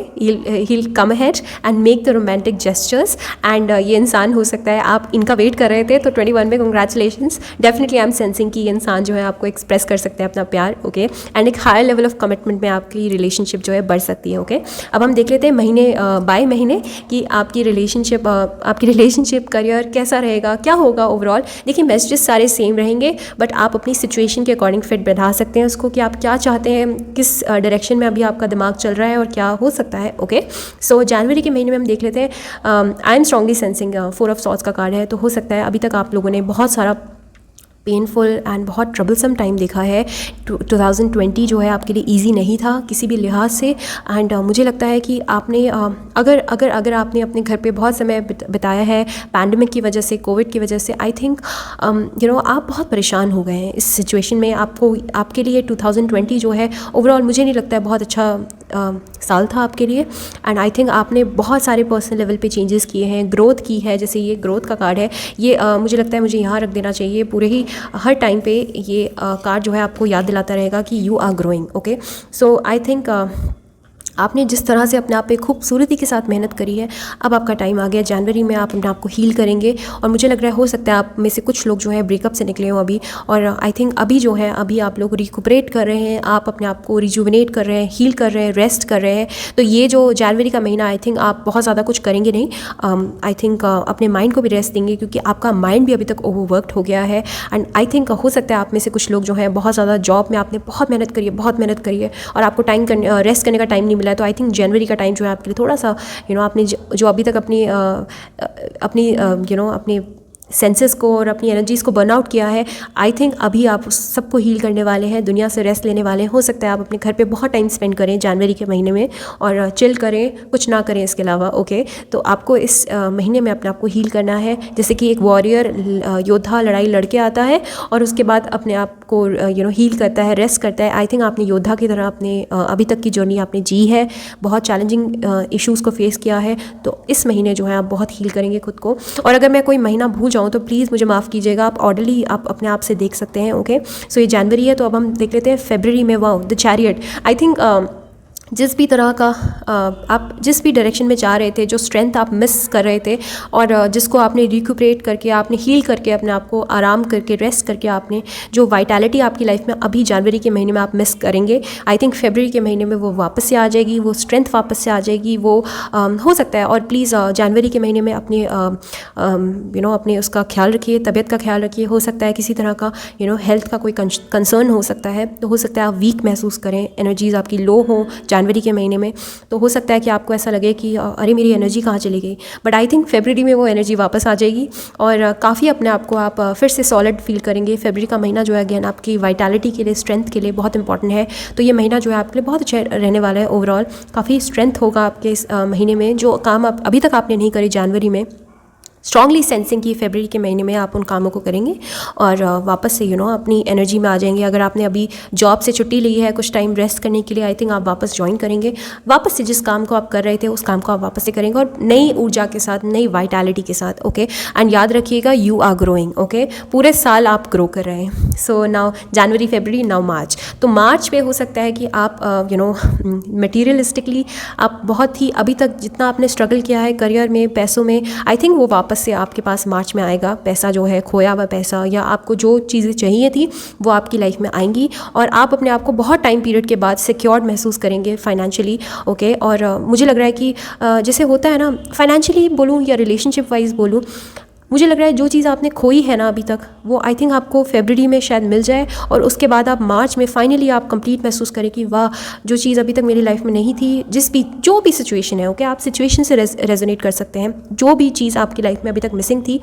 he'll come ahead and make the romantic gestures। And ये इंसान हो सकता है आप इनका वेट कर रहे थे तो 21 में congratulations, definitely I am sensing कि ये इंसान जो है आपको एक्सप्रेस कर सकते हैं अपना प्यार। ओके, एंड एक हायर लेवल ऑफ कमिटमेंट में आपकी रिलेशनशिप जो है बढ़ सकती है। ओके, अब हम देख लेते हैं महीने बाय महीने कि आपकी रिलेशनशिप करियर कैसा रहेगा, क्या होगा ओवरऑल। देखिए मैसेजेस सारे सेम रहेंगे, बट आप अपनी सिचुएशन के अकॉर्डिंग फिट बढ़ा सकते हैं उसको कि आप क्या चाहते हैं, किस डायरेक्शन में अभी आपका दिमाग चल रहा है और क्या हो सकता है। ओके, सो जनवरी के महीने में हम देख लेते हैं, आई am strongly sensing 4 of swords का कार्ड है, तो हो सकता है अभी तक आप लोगों ने बहुत सारा पेनफुल एंड बहुत ट्रबलसम टाइम देखा है। 2020 जो है आपके लिए इजी नहीं था किसी भी लिहाज से। एंड मुझे लगता है कि आपने अगर आपने अपने घर पे बहुत समय बिताया है पैंडमिक की वजह से, कोविड की वजह से, आई थिंक आप बहुत परेशान हो गए हैं इस सिचुएशन में। आपके लिए 2020 जो है ओवरऑल मुझे नहीं लगता है बहुत अच्छा साल था आपके लिए। एंड आई थिंक आपने बहुत सारे पर्सनल लेवल पे चेंजेस किए हैं, ग्रोथ की है, जैसे ये ग्रोथ का कार्ड है, ये मुझे लगता है मुझे यहाँ रख देना चाहिए। पूरे ही हर टाइम पे ये कार्ड जो है आपको याद दिलाता रहेगा कि you are growing. Okay, so I think आपने जिस तरह से अपने आप पे खूबसूरती के साथ मेहनत करी है, अब आपका टाइम आ गया, जनवरी में आप अपने आप को हील करेंगे। और मुझे लग रहा है हो सकता है आप में से कुछ लोग जो है ब्रेकअप से निकले हो अभी, और आई थिंक अभी आप लोग रिकुपरेट कर रहे हैं, आप अपने आप को रिजुविनेट कर रहे हैं, हील कर रहे हैं, रेस्ट कर रहे हैं। तो ये जो जनवरी का महीना, आई थिंक आप बहुत ज़्यादा कुछ करेंगे नहीं, आई थिंक अपने माइंड को भी रेस्ट देंगे, क्योंकि आपका माइंड भी अभी तक ओवरवर्कड हो गया है। एंड आई थिंक हो सकता है आप में से कुछ लोग जो है बहुत ज़्यादा जॉब में आपने बहुत मेहनत करी है और आपको रेस्ट करने का टाइम नहीं मिला है। तो आई थिंक जनवरी का टाइम जो है आपके लिए थोड़ा सा आपने जो अभी तक अपनी सेंसेस को और अपनी एनर्जीज़ को बर्न आउट किया है, आई थिंक अभी आप सबको हील करने वाले हैं, दुनिया से रेस्ट लेने वाले हैं। हो सकता है आप अपने घर पे बहुत टाइम स्पेंड करें जनवरी के महीने में और चिल करें, कुछ ना करें इसके अलावा। ओके, तो आपको इस महीने में अपने आप को हील करना है, जैसे कि एक वॉरियर योद्धा लड़ाई लड़के आता है और उसके बाद अपने आप को हील करता है, रेस्ट करता है। आई थिंक आपने योद्धा की तरह अपने अभी तक की जर्नी आपने जी है, बहुत चैलेंजिंग इश्यूज़ को फेस किया है। तो इस महीने जो है आप बहुत हील करेंगे खुद को। और अगर मैं कोई महीना भूल जाऊँ तो प्लीज़ मुझे माफ़ कीजिएगा, आप ऑर्डरली आप अपने आप से देख सकते हैं। ओके, सो ये जनवरी है, तो अब हम देख लेते हैं फरवरी में। Wow, the chariot. I think जिस भी तरह का आप जिस भी डायरेक्शन में जा रहे थे, जो स्ट्रेंथ आप मिस कर रहे थे और जिसको आपने रिक्यूपरेट करके, आपने हील करके, अपने आप को आराम करके, रेस्ट करके, आपने जो वाइटैलिटी आपकी लाइफ में अभी जनवरी के महीने में आप मिस करेंगे, आई थिंक फरवरी के महीने में वो वापस से आ जाएगी, वो स्ट्रेंथ वापस से आ जाएगी, वो हो सकता है। और प्लीज़ जनवरी के महीने में अपने अपने उसका ख्याल रखिए, तबीयत का ख्याल रखिए। हो सकता है किसी तरह का हेल्थ का कोई कंसर्न हो सकता है, तो हो सकता है आप वीक महसूस करें, एनर्जीज़ आपकी लो हो जनवरी के महीने में। तो हो सकता है कि आपको ऐसा लगे कि अरे मेरी एनर्जी कहाँ चली गई, बट आई थिंक फरवरी में वो एनर्जी वापस आ जाएगी और काफ़ी अपने आप को आप फिर से सॉलिड फील करेंगे। फरवरी का महीना जो है अगेन आपकी वाइटैलिटी के लिए, स्ट्रेंथ के लिए बहुत इंपॉर्टेंट है। तो ये महीना जो है आपके लिए बहुत अच्छा रहने वाला है। ओवरऑल काफ़ी स्ट्रेंथ होगा आपके इस महीने में, जो काम आप अभी तक आपने नहीं करे जनवरी में। स्ट्रांगली सेंसिंग की फरवरी के महीने में आप उन कामों को करेंगे और वापस से अपनी एनर्जी में आ जाएंगे। अगर आपने अभी जॉब से छुट्टी ली है कुछ टाइम रेस्ट करने के लिए, आई थिंक आप वापस ज्वाइन करेंगे, वापस से जिस काम को आप कर रहे थे उस काम को आप वापस से करेंगे और नई ऊर्जा के साथ, नई वाइटैलिटी के साथ। ओके, एंड याद रखिएगा यू आर ग्रोइंग। ओके, पूरे साल आप ग्रो कर रहे हैं। सो नाउ जनवरी, फरवरी, नाउ मार्च। तो मार्च पे हो सकता है कि आप मटीरियलिस्टिकली आप बहुत ही अभी तक जितना आपने स्ट्रगल किया है करियर में, पैसों में, आई थिंक वो वापस वापस से आपके पास मार्च में आएगा, पैसा जो है खोया हुआ पैसा या आपको जो चीज़ें चाहिए थी वो आपकी लाइफ में आएंगी और आप अपने आप को बहुत टाइम पीरियड के बाद सिक्योर्ड महसूस करेंगे फाइनेंशियली। ओके, और मुझे लग रहा है कि जैसे होता है ना, फाइनेंशियली बोलूँ या रिलेशनशिप वाइज बोलूँ, मुझे लग रहा है जो चीज़ आपने खोई है ना अभी तक, वो आई थिंक आपको फरवरी में शायद मिल जाए और उसके बाद आप मार्च में फाइनली आप कंप्लीट महसूस करें कि वाह, जो चीज़ अभी तक मेरी लाइफ में नहीं थी, जो भी सिचुएशन है, ओके, आप सिचुएशन से रेजोनेट कर सकते हैं। जो भी चीज़ आपकी लाइफ में अभी तक मिसिंग थी,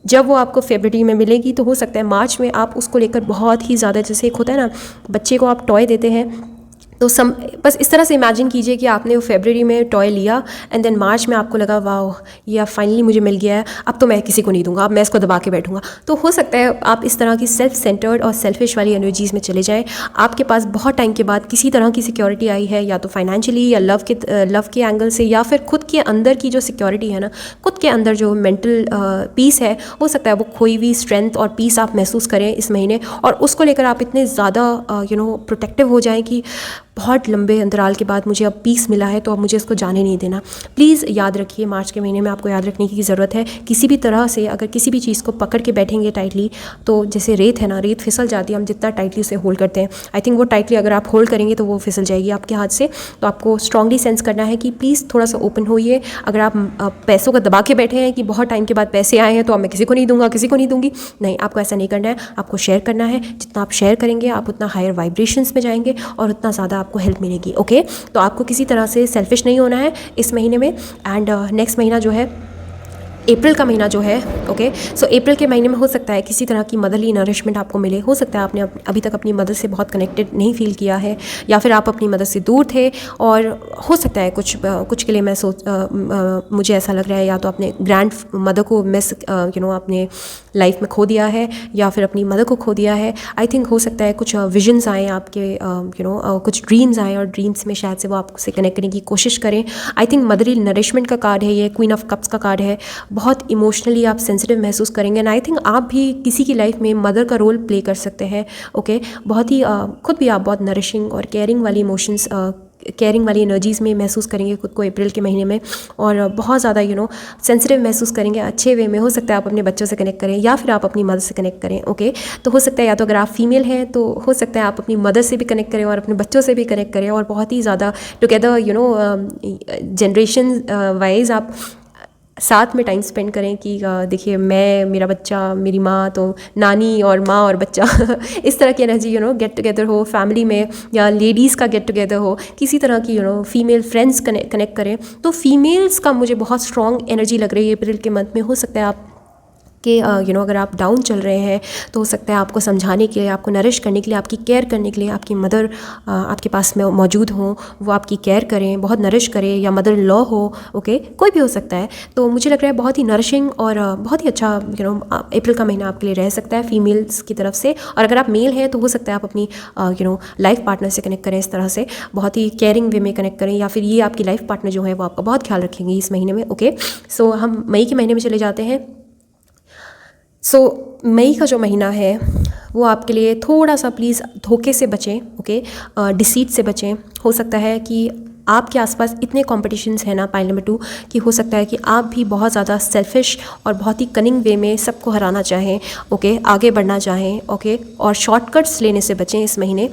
जब वो आपको फरवरी में मिलेगी तो हो सकता है मार्च में आप उसको लेकर बहुत ही ज़्यादा, जैसे एक होता है ना, बच्चे को आप टॉय देते हैं तो बस इस तरह से इमेजिन कीजिए कि आपने वो फरवरी में टॉय लिया एंड देन मार्च में आपको लगा वाह, ये अब फाइनली मुझे मिल गया है, अब तो मैं किसी को नहीं दूंगा, अब मैं इसको दबा के बैठूंगा। तो हो सकता है आप इस तरह की सेल्फ सेंटर्ड और सेल्फिश वाली एनर्जीज़ में चले जाएं। आपके पास बहुत टाइम के बाद किसी तरह की सिक्योरिटी आई है, या तो फाइनेंशियली या लव के एंगल से, या फिर खुद के अंदर की जो सिक्योरिटी है ना, खुद के अंदर जो मेंटल पीस है, हो सकता है वो खोई हुई स्ट्रेंथ और पीस आप महसूस करें इस महीने, और उसको लेकर आप इतने ज़्यादा प्रोटेक्टिव हो जाएं कि बहुत लंबे अंतराल के बाद मुझे अब पीस मिला है तो अब मुझे इसको जाने नहीं देना। प्लीज़ याद रखिए, मार्च के महीने में आपको याद रखने की ज़रूरत है। किसी भी तरह से अगर किसी भी चीज़ को पकड़ के बैठेंगे टाइटली, तो जैसे रेत है ना, रेत फिसल जाती है, हम जितना टाइटली उसे होल्ड करते हैं, आई थिंक वो टाइटली अगर आप होल्ड करेंगे तो वो फिसल जाएगी आपके हाथ से। तो आपको स्ट्रांगली सेंस करना है कि प्लीज़ थोड़ा सा ओपन होइए। अगर आप पैसों का दबा के बैठे हैं कि बहुत टाइम के बाद पैसे आए हैं तो अब मैं किसी को नहीं दूंगा, किसी को नहीं दूंगी, नहीं, आपको ऐसा नहीं करना है। आपको शेयर करना है, जितना आप शेयर करेंगे आप उतना हायर वाइब्रेशंस में जाएंगे और उतना ज़्यादा आपको हेल्प मिलेगी। ओके, तो आपको किसी तरह से सेल्फिश नहीं होना है इस महीने में। एंड नेक्स्ट महीना जो है, अप्रैल का महीना जो है, ओके, सो अप्रैल के महीने में हो सकता है किसी तरह की मदरली नरिशमेंट आपको मिले। हो सकता है आपने अभी तक अपनी मदर से बहुत कनेक्टेड नहीं फील किया है, या फिर आप अपनी मदर से दूर थे, और हो सकता है कुछ के लिए मैं मुझे ऐसा लग रहा है या तो अपने ग्रैंड मदर को मिस अपने लाइफ में खो दिया है, या फिर अपनी मदर को खो दिया है। आई थिंक हो सकता है कुछ विजन्स आए आपके, कुछ ड्रीम्स आए और ड्रीम्स में शायद से वो आपसे कनेक्ट करने की कोशिश करें। आई थिंक मदरली नरिशमेंट का कार्ड है ये, क्वीन ऑफ कप्स का कार्ड है। बहुत इमोशनली आप सेंसिटिव महसूस करेंगे, एंड आई थिंक आप भी किसी की लाइफ में मदर का रोल प्ले कर सकते हैं। ओके, बहुत ही खुद भी आप बहुत नरिशिंग और केयरिंग वाली इमोशंस, केयरिंग वाली एनर्जीज़ में महसूस करेंगे खुद को अप्रैल के महीने में, और बहुत ज़्यादा सेंसिटिव महसूस करेंगे अच्छे वे में। हो सकता है आप अपने बच्चों से कनेक्ट करें या फिर आप अपनी मदर से कनेक्ट करें। ओके, तो हो सकता है या तो अगर आप फीमेल हैं तो हो सकता है आप अपनी मदर से भी कनेक्ट करें और अपने बच्चों से भी कनेक्ट करें, और बहुत ही ज़्यादा टुगेदर जनरेशन वाइज आप साथ में टाइम स्पेंड करें कि देखिए मैं, मेरा बच्चा, मेरी माँ, तो नानी और माँ और बच्चा इस तरह की एनर्जी गेट टुगेदर हो फैमिली में, या लेडीज़ का गेट टुगेदर हो, किसी तरह की फीमेल फ्रेंड्स कनेक्ट करें। तो फीमेल्स का मुझे बहुत स्ट्रॉन्ग एनर्जी लग रही है अप्रैल के मंथ में। हो सकता है आप कि अगर आप डाउन चल रहे हैं तो हो सकता है आपको समझाने के लिए, आपको नरिश करने के लिए, आपकी केयर करने के लिए आपकी मदर आपके पास में मौजूद हों, वो आपकी केयर करें, बहुत नरिश करें, या मदर इन लॉ हो, ओके, कोई भी हो सकता है। तो मुझे लग रहा है बहुत ही नरिशिंग और बहुत ही अच्छा अप्रैल का महीना आपके लिए रह सकता है फीमेल्स की तरफ से। और अगर आप मेल हैं तो हो सकता है आप अपनी लाइफ पार्टनर से कनेक्ट करें इस तरह से, बहुत ही केयरिंग वे में कनेक्ट करें, या फिर ये आपकी लाइफ पार्टनर जो है वो आपका बहुत ख्याल रखेंगे इस महीने में। ओके, सो हम मई के महीने में चले जाते हैं। सो मई का जो महीना है वो आपके लिए थोड़ा सा प्लीज़ धोखे से बचें, ओके, डिसीट से बचें। हो सकता है कि आपके आसपास इतने कॉम्पिटिशन्स हैं ना, पाइल नंबर 2, कि हो सकता है कि आप भी बहुत ज़्यादा सेल्फिश और बहुत ही कनिंग वे में सबको हराना चाहें, ओके, आगे बढ़ना चाहें, ओके, और शॉर्टकट्स लेने से बचें इस महीने,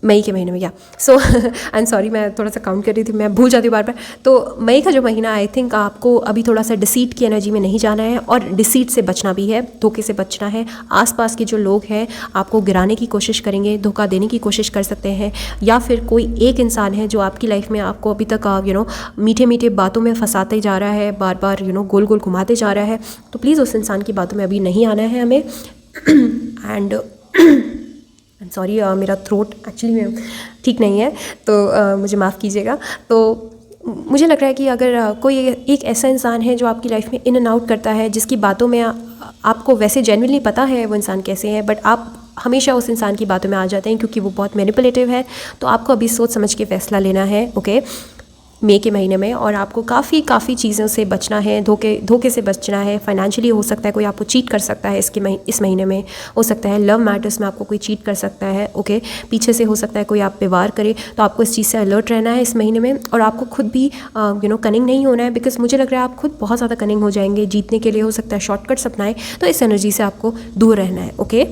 मई के महीने में। या सो आई एम सॉरी, मैं थोड़ा सा काउंट कर रही थी, मैं भूल जाती हूँ बार बार। तो मई का जो महीना, आई थिंक आपको अभी थोड़ा सा डिसीट की एनर्जी में नहीं जाना है, और डिसीट से बचना भी है, धोखे से बचना है। आसपास के जो लोग हैं आपको गिराने की कोशिश करेंगे, धोखा देने की कोशिश कर सकते हैं, या फिर कोई एक इंसान है जो आपकी लाइफ में आपको अभी तक मीठे मीठे बातों में फंसाते जा रहा है, बार बार गोल गोल घुमाते जा रहा है। तो प्लीज़ उस इंसान की बातों में अभी नहीं आना है हमें। एंड सॉरी, मेरा थ्रोट एक्चुअली में ठीक नहीं है, तो मुझे माफ़ कीजिएगा। तो मुझे लग रहा है कि अगर कोई एक ऐसा इंसान है जो आपकी लाइफ में इन एंड आउट करता है, जिसकी बातों में आपको वैसे जेन्युइनली पता है वो इंसान कैसे है, बट आप हमेशा उस इंसान की बातों में आ जाते हैं क्योंकि वो बहुत मैनिपुलेटिव है, तो आपको अभी सोच समझ के फ़ैसला लेना है। ओके, मई के महीने में, और आपको काफ़ी चीज़ों से बचना है, धोखे से बचना है। फाइनेंशियली हो सकता है कोई आपको चीट कर सकता है इस महीने में, हो सकता है लव मैटर्स में आपको कोई चीट कर सकता है, ओके। पीछे से हो सकता है कोई आप पे वार करे, तो आपको इस चीज़ से अलर्ट रहना है इस महीने में। और आपको खुद भी कनिंग नहीं होना है, बिकॉज मुझे लग रहा है आप खुद बहुत ज़्यादा कनिंग हो जाएंगे जीतने के लिए, हो सकता है शॉर्टकट्स अपनाएं, तो इस एनर्जी से आपको दूर रहना है, ओके।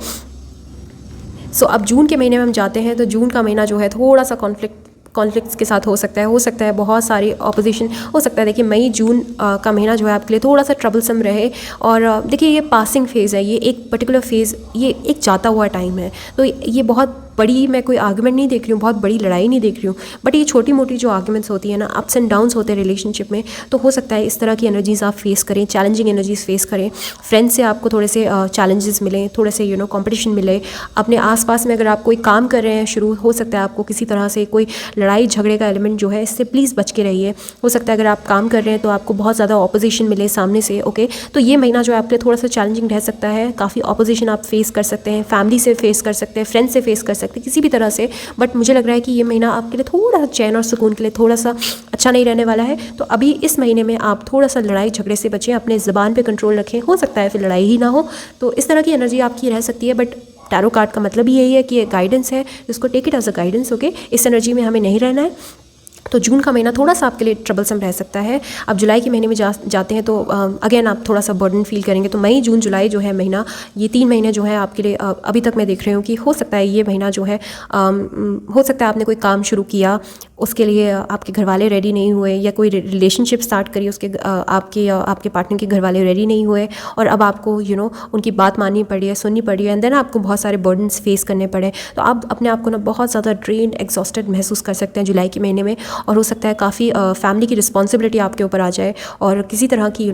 सो अब जून के महीने में हम जाते हैं, तो जून का महीना जो है थोड़ा सा कॉन्फ्लिक्ट्स के साथ हो सकता है बहुत सारी ऑपोजिशन हो सकता है। देखिए मई जून का महीना जो है आपके लिए थोड़ा सा ट्रबलसम रहे, और देखिए ये पासिंग फेज़ है, ये एक पर्टिकुलर फेज़, ये एक जाता हुआ टाइम है। तो ये बहुत बड़ी, मैं कोई आर्गुमेंट नहीं देख रही हूँ, बहुत बड़ी लड़ाई नहीं देख रही हूँ, बट ये छोटी मोटी जो आर्गुमेंट्स होती है ना, अप्स एंड डाउन्स होते हैं रिलेशनशिप में, तो हो सकता है इस तरह की एनर्जीज आप फेस करें, चैलेंजिंग एनर्जीज फेस करें। फ्रेंड्स से आपको थोड़े से चैलेंजेस मिले, थोड़े से कंपटीशन मिले। अपने आसपास में अगर आप कोई काम कर रहे हैं शुरू, हो सकता है आपको किसी तरह से कोई लड़ाई झगड़े का एलिमेंट जो है, इससे प्लीज़ बच के रहिए। हो सकता है अगर आप काम कर रहे हैं तो आपको बहुत ज़्यादा ऑपोजिशन मिले सामने से, ओके। तो ये महीना जो है आपके लिए थोड़ा सा चैलेंजिंग रह सकता है, काफ़ी ऑपोजिशन आप फेस कर सकते हैं, फैमिली से फेस कर सकते हैं, फ्रेंड्स से फेस कर सकते हैं, किसी भी तरह से। बट मुझे लग रहा है कि ये महीना आपके लिए थोड़ा सा चैन और सुकून के लिए थोड़ा सा अच्छा नहीं रहने वाला है। तो अभी इस महीने में आप थोड़ा सा लड़ाई झगड़े से बचें, अपने ज़बान पे कंट्रोल रखें, हो सकता है फिर लड़ाई ही ना हो। तो इस तरह की एनर्जी आपकी रह सकती है, बट टैरो कार्ड का मतलब ही यही है कि ये गाइडेंस है, जिसको take it as a guidance, okay. इस एनर्जी में हमें नहीं रहना है। तो जून का महीना थोड़ा सा आपके लिए ट्रबलसम रह सकता है। अब जुलाई के महीने में जाते हैं तो अगेन आप थोड़ा सा बर्डन फील करेंगे। तो मई जून जुलाई जो है महीना, ये 3 महीने जो है आपके लिए अभी तक मैं देख रही हूँ कि हो सकता है ये महीना जो है हो सकता है आपने कोई काम शुरू किया, उसके लिए आपके घर वाले रेडी नहीं हुए, या कोई रिलेशनशिप स्टार्ट करी, उसके आपके पार्टनर के घर वाले रेडी नहीं हुए, और अब आपको उनकी बात माननी पड़ी है, सुननी पड़ी है, एंड देन आपको बहुत सारे बर्डन्स फेस करने पड़े। तो आप अपने आप को ना बहुत ज़्यादा ड्रेन्ड, एग्जॉस्टेड महसूस कर सकते हैं जुलाई के महीने में। और हो सकता है काफ़ी फैमिली की रिस्पॉन्सिबिलिटी आपके ऊपर आ जाए, और किसी तरह की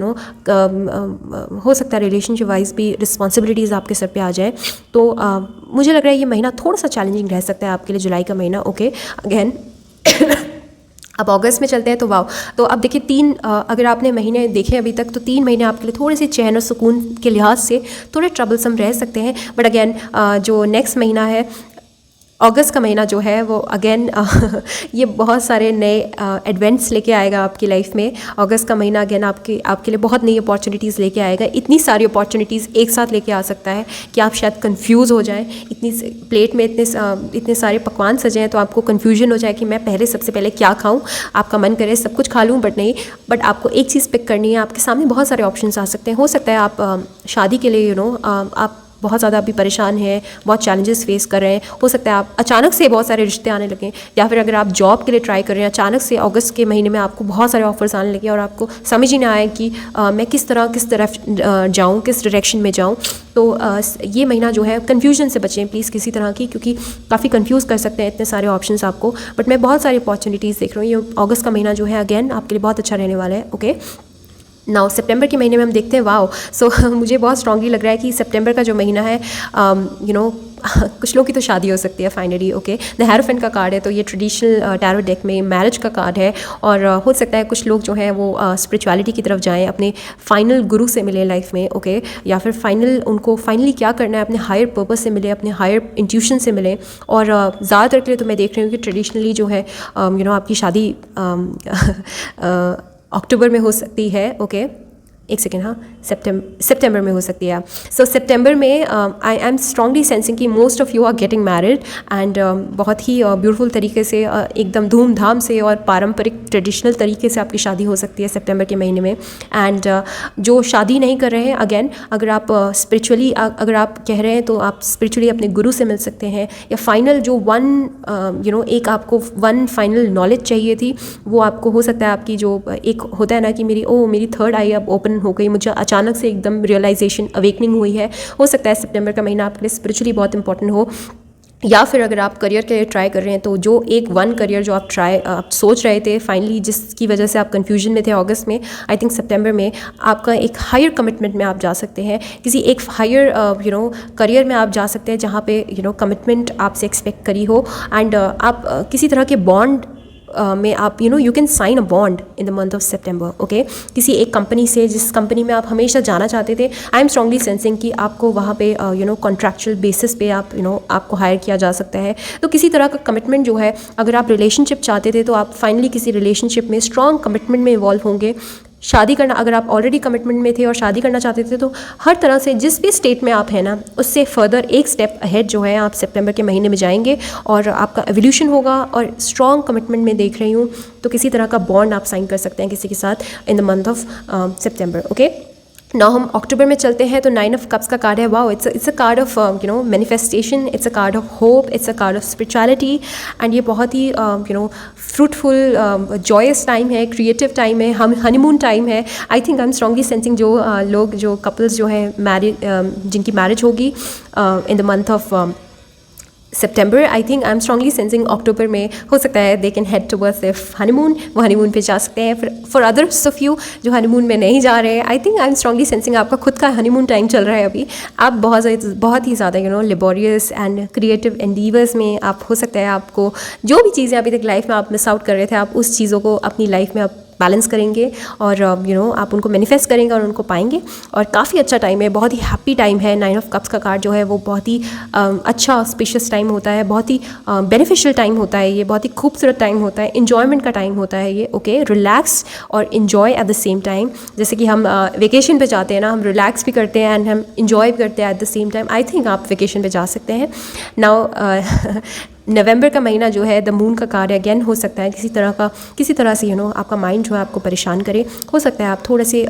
हो सकता है रिलेशनशिप वाइज भी रिस्पॉन्सिबिलिटीज़ आपके सर पे आ जाए। तो मुझे लग रहा है ये महीना थोड़ा सा चैलेंजिंग रह सकता है आपके लिए, जुलाई का महीना, ओके। अगेन अब अगस्त में चलते हैं। तो वाह, तो अब देखिए अगर आपने महीने देखे अभी तक, तो 3 महीने आपके लिए थोड़े से चैन और सुकून के लिहाज से थोड़े ट्रबलसम रह सकते हैं। बट अगेन जो नेक्स्ट महीना है, अगस्त का महीना जो है वो अगेन ये बहुत सारे नए एडवेंट्स लेके आएगा आपकी लाइफ में। अगस्त का महीना अगेन आपके लिए बहुत नई अपॉर्चुनिटीज़ लेके आएगा। इतनी सारी अपॉर्चुनिटीज़ एक साथ लेके आ सकता है कि आप शायद कंफ्यूज हो जाएं। इतनी प्लेट में इतने सारे पकवान सजे हैं, तो आपको कन्फ्यूजन हो जाए कि मैं सबसे पहले क्या खाऊं। आपका मन करे सब कुछ खा लूं, बट आपको एक चीज़ पिक करनी है। आपके सामने बहुत सारे ऑप्शंस आ सकते हैं। हो सकता है आप शादी के लिए आप बहुत ज़्यादा अभी परेशान हैं, बहुत चैलेंजेस फेस कर रहे हैं। हो सकता है आप अचानक से बहुत सारे रिश्ते आने लगें, या फिर अगर आप जॉब के लिए ट्राई कर रहे हैं, अचानक से अगस्त के महीने में आपको बहुत सारे ऑफर्स आने लगे और आपको समझ ही ना आए कि मैं किस तरफ जाऊँ, किस डायरेक्शन में जाऊँ। तो ये महीना जो है कन्फ्यूजन से बचें प्लीज़ किसी तरह की, क्योंकि काफ़ी कन्फ्यूज़ कर सकते हैं इतने सारे ऑप्शंस आपको। बट मैं बहुत सारी अपॉर्चुनिटीज़ देख रही हूँ। ये अगस्त का महीना जो है अगेन आपके लिए बहुत अच्छा रहने वाला है, ओके। नाउ सितंबर के महीने में हम देखते हैं। वाओ, सो मुझे बहुत स्ट्रांगली लग रहा है कि सितंबर का जो महीना है, कुछ लोगों की तो शादी हो सकती है फाइनली, ओके। द हेरोफेंट का कार्ड है, तो ये ट्रेडिशनल टैरो डेक में मैरिज का कार्ड है। और हो सकता है कुछ लोग जो हैं वो स्पिरिचुअलिटी की तरफ जाएं, अपने फाइनल गुरु से मिले लाइफ में, ओके। या फिर उनको फाइनली क्या करना है, अपने हायर पर्पस से मिले, अपने हायर इंट्यूशन से मिले। और ज़्यादातर के लिए तो मैं देख रही हूँ कि ट्रेडिशनली जो है आपकी शादी अक्टूबर में हो सकती है, ओके। एक सेकेंड, हाँ, सितंबर में हो सकती है। सो सितंबर में आई एम स्ट्रांगली सेंसिंग कि most of you are getting married, and बहुत ही ब्यूटीफुल तरीके से, एकदम धूमधाम से और पारंपरिक ट्रेडिशनल तरीके से आपकी शादी हो सकती है सितंबर के महीने में। एंड जो शादी नहीं कर रहे हैं, अगेन अगर आप स्पिरिचुअली अगर आप कह रहे हैं, तो आप स्पिरिचुअली अपने गुरु से मिल सकते हैं, या फाइनल जो एक आपको फाइनल नॉलेज चाहिए थी, वो आपको हो सकता है आपकी जो एक होता है ना कि मेरी थर्ड आई अब ओपन हो गई, मुझे अचानक से एकदम रियलाइजेशन, अवेकनिंग हुई है। हो सकता है सितंबर का महीना आपके लिए स्पिरिचुअली बहुत इंपॉर्टेंट हो। या फिर अगर आप करियर के लिए ट्राई कर रहे हैं, तो जो करियर जो आप सोच रहे थे फाइनली, जिसकी वजह से आप कंफ्यूजन में थे अगस्त में, आई थिंक सितंबर में आपका एक हायर कमिटमेंट में आप जा सकते हैं। किसी एक हायर करियर में आप जा सकते हैं जहाँ पे कमिटमेंट आपसे एक्सपेक्ट करी हो, एंड आप किसी तरह के बॉन्ड में आप you can sign a bond in the month of September, okay. किसी एक कंपनी से जिस कंपनी में आप हमेशा जाना चाहते थे, आई एम स्ट्रांगली सेंसिंग कि आपको वहाँ पे कॉन्ट्रैक्चुअल बेसिस पे आप आपको हायर किया जा सकता है। तो किसी तरह का कमिटमेंट जो है, अगर आप रिलेशनशिप चाहते थे तो आप फाइनली किसी रिलेशनशिप में स्ट्रॉन्ग कमिटमेंट में इवॉल्व होंगे। शादी करना, अगर आप ऑलरेडी कमिटमेंट में थे और शादी करना चाहते थे, तो हर तरह से जिस भी स्टेट में आप हैं ना, उससे फर्दर एक स्टेप अहेड जो है आप सितंबर के महीने में जाएंगे और आपका एवोल्यूशन होगा। और स्ट्रॉन्ग कमिटमेंट में देख रही हूँ तो किसी तरह का बॉन्ड आप साइन कर सकते हैं किसी के साथ इन the month of September, okay. Now हम अक्टूबर में चलते हैं। तो 9 ऑफ कप्स का कार्ड है। Wow, it's a card of manifestation, it's a card of hope, it's a card of spirituality. And ये बहुत ही फ्रूटफुल जॉयस टाइम है, क्रिएटिव टाइम है, हम हनीमून टाइम है। आई think I am strongly sensing जो couples जो हैं जिनकी मैरिज होगी इन द मंथ ऑफ सितंबर, I think I am strongly sensing अक्टूबर में हो सकता है they can head towards their honeymoon, वो हनीमून पे जा सकते हैं। फॉर अदर्स ऑफ यू जो हनीमून में नहीं जा रहे हैं, I think I am strongly sensing आपका खुद का हनीमून टाइम चल रहा है अभी। आप बहुत ही ज़्यादा लेबोरियस एंड क्रिएटिव एंडीवर्स में आप हो सकता है, आपको जो भी चीज़ें अभी तक लाइफ में आप मिस आउट कर रहे थे, आप उस चीज़ों को अपनी लाइफ में आप बैलेंस करेंगे और आप उनको मैनिफेस्ट करेंगे और उनको पाएंगे। और काफ़ी अच्छा टाइम है, बहुत ही हैप्पी टाइम है। 9 ऑफ कप्स का कार्ड जो है वो बहुत ही अच्छा स्पेशियस टाइम होता है, बहुत ही बेनिफिशियल टाइम होता है, ये बहुत ही खूबसूरत टाइम होता है, इन्जॉयमेंट का टाइम होता है ये, ओके। रिलैक्स और enjoy at the same time. जैसे कि हम वेकेशन पे जाते हैं ना, हम रिलैक्स भी करते हैं एंड हम इन्जॉय भी करते हैं at the same time. I think आप वेकेशन पे जा सकते हैं। नाउ नवंबर का महीना जो है, द मून का कार्य अगेन हो सकता है किसी तरह से आपका माइंड जो है आपको परेशान करे। हो सकता है आप थोड़े से